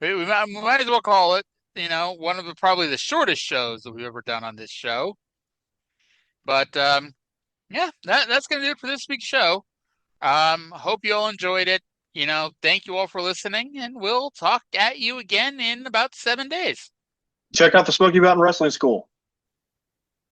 A: we might as well call it, one of probably the shortest shows that we've ever done on this show. But yeah, that's going to do it for this week's show. Hope you all enjoyed it. Thank you all for listening, and we'll talk at you again in about 7 days.
B: Check out the Smoky Mountain Wrestling School.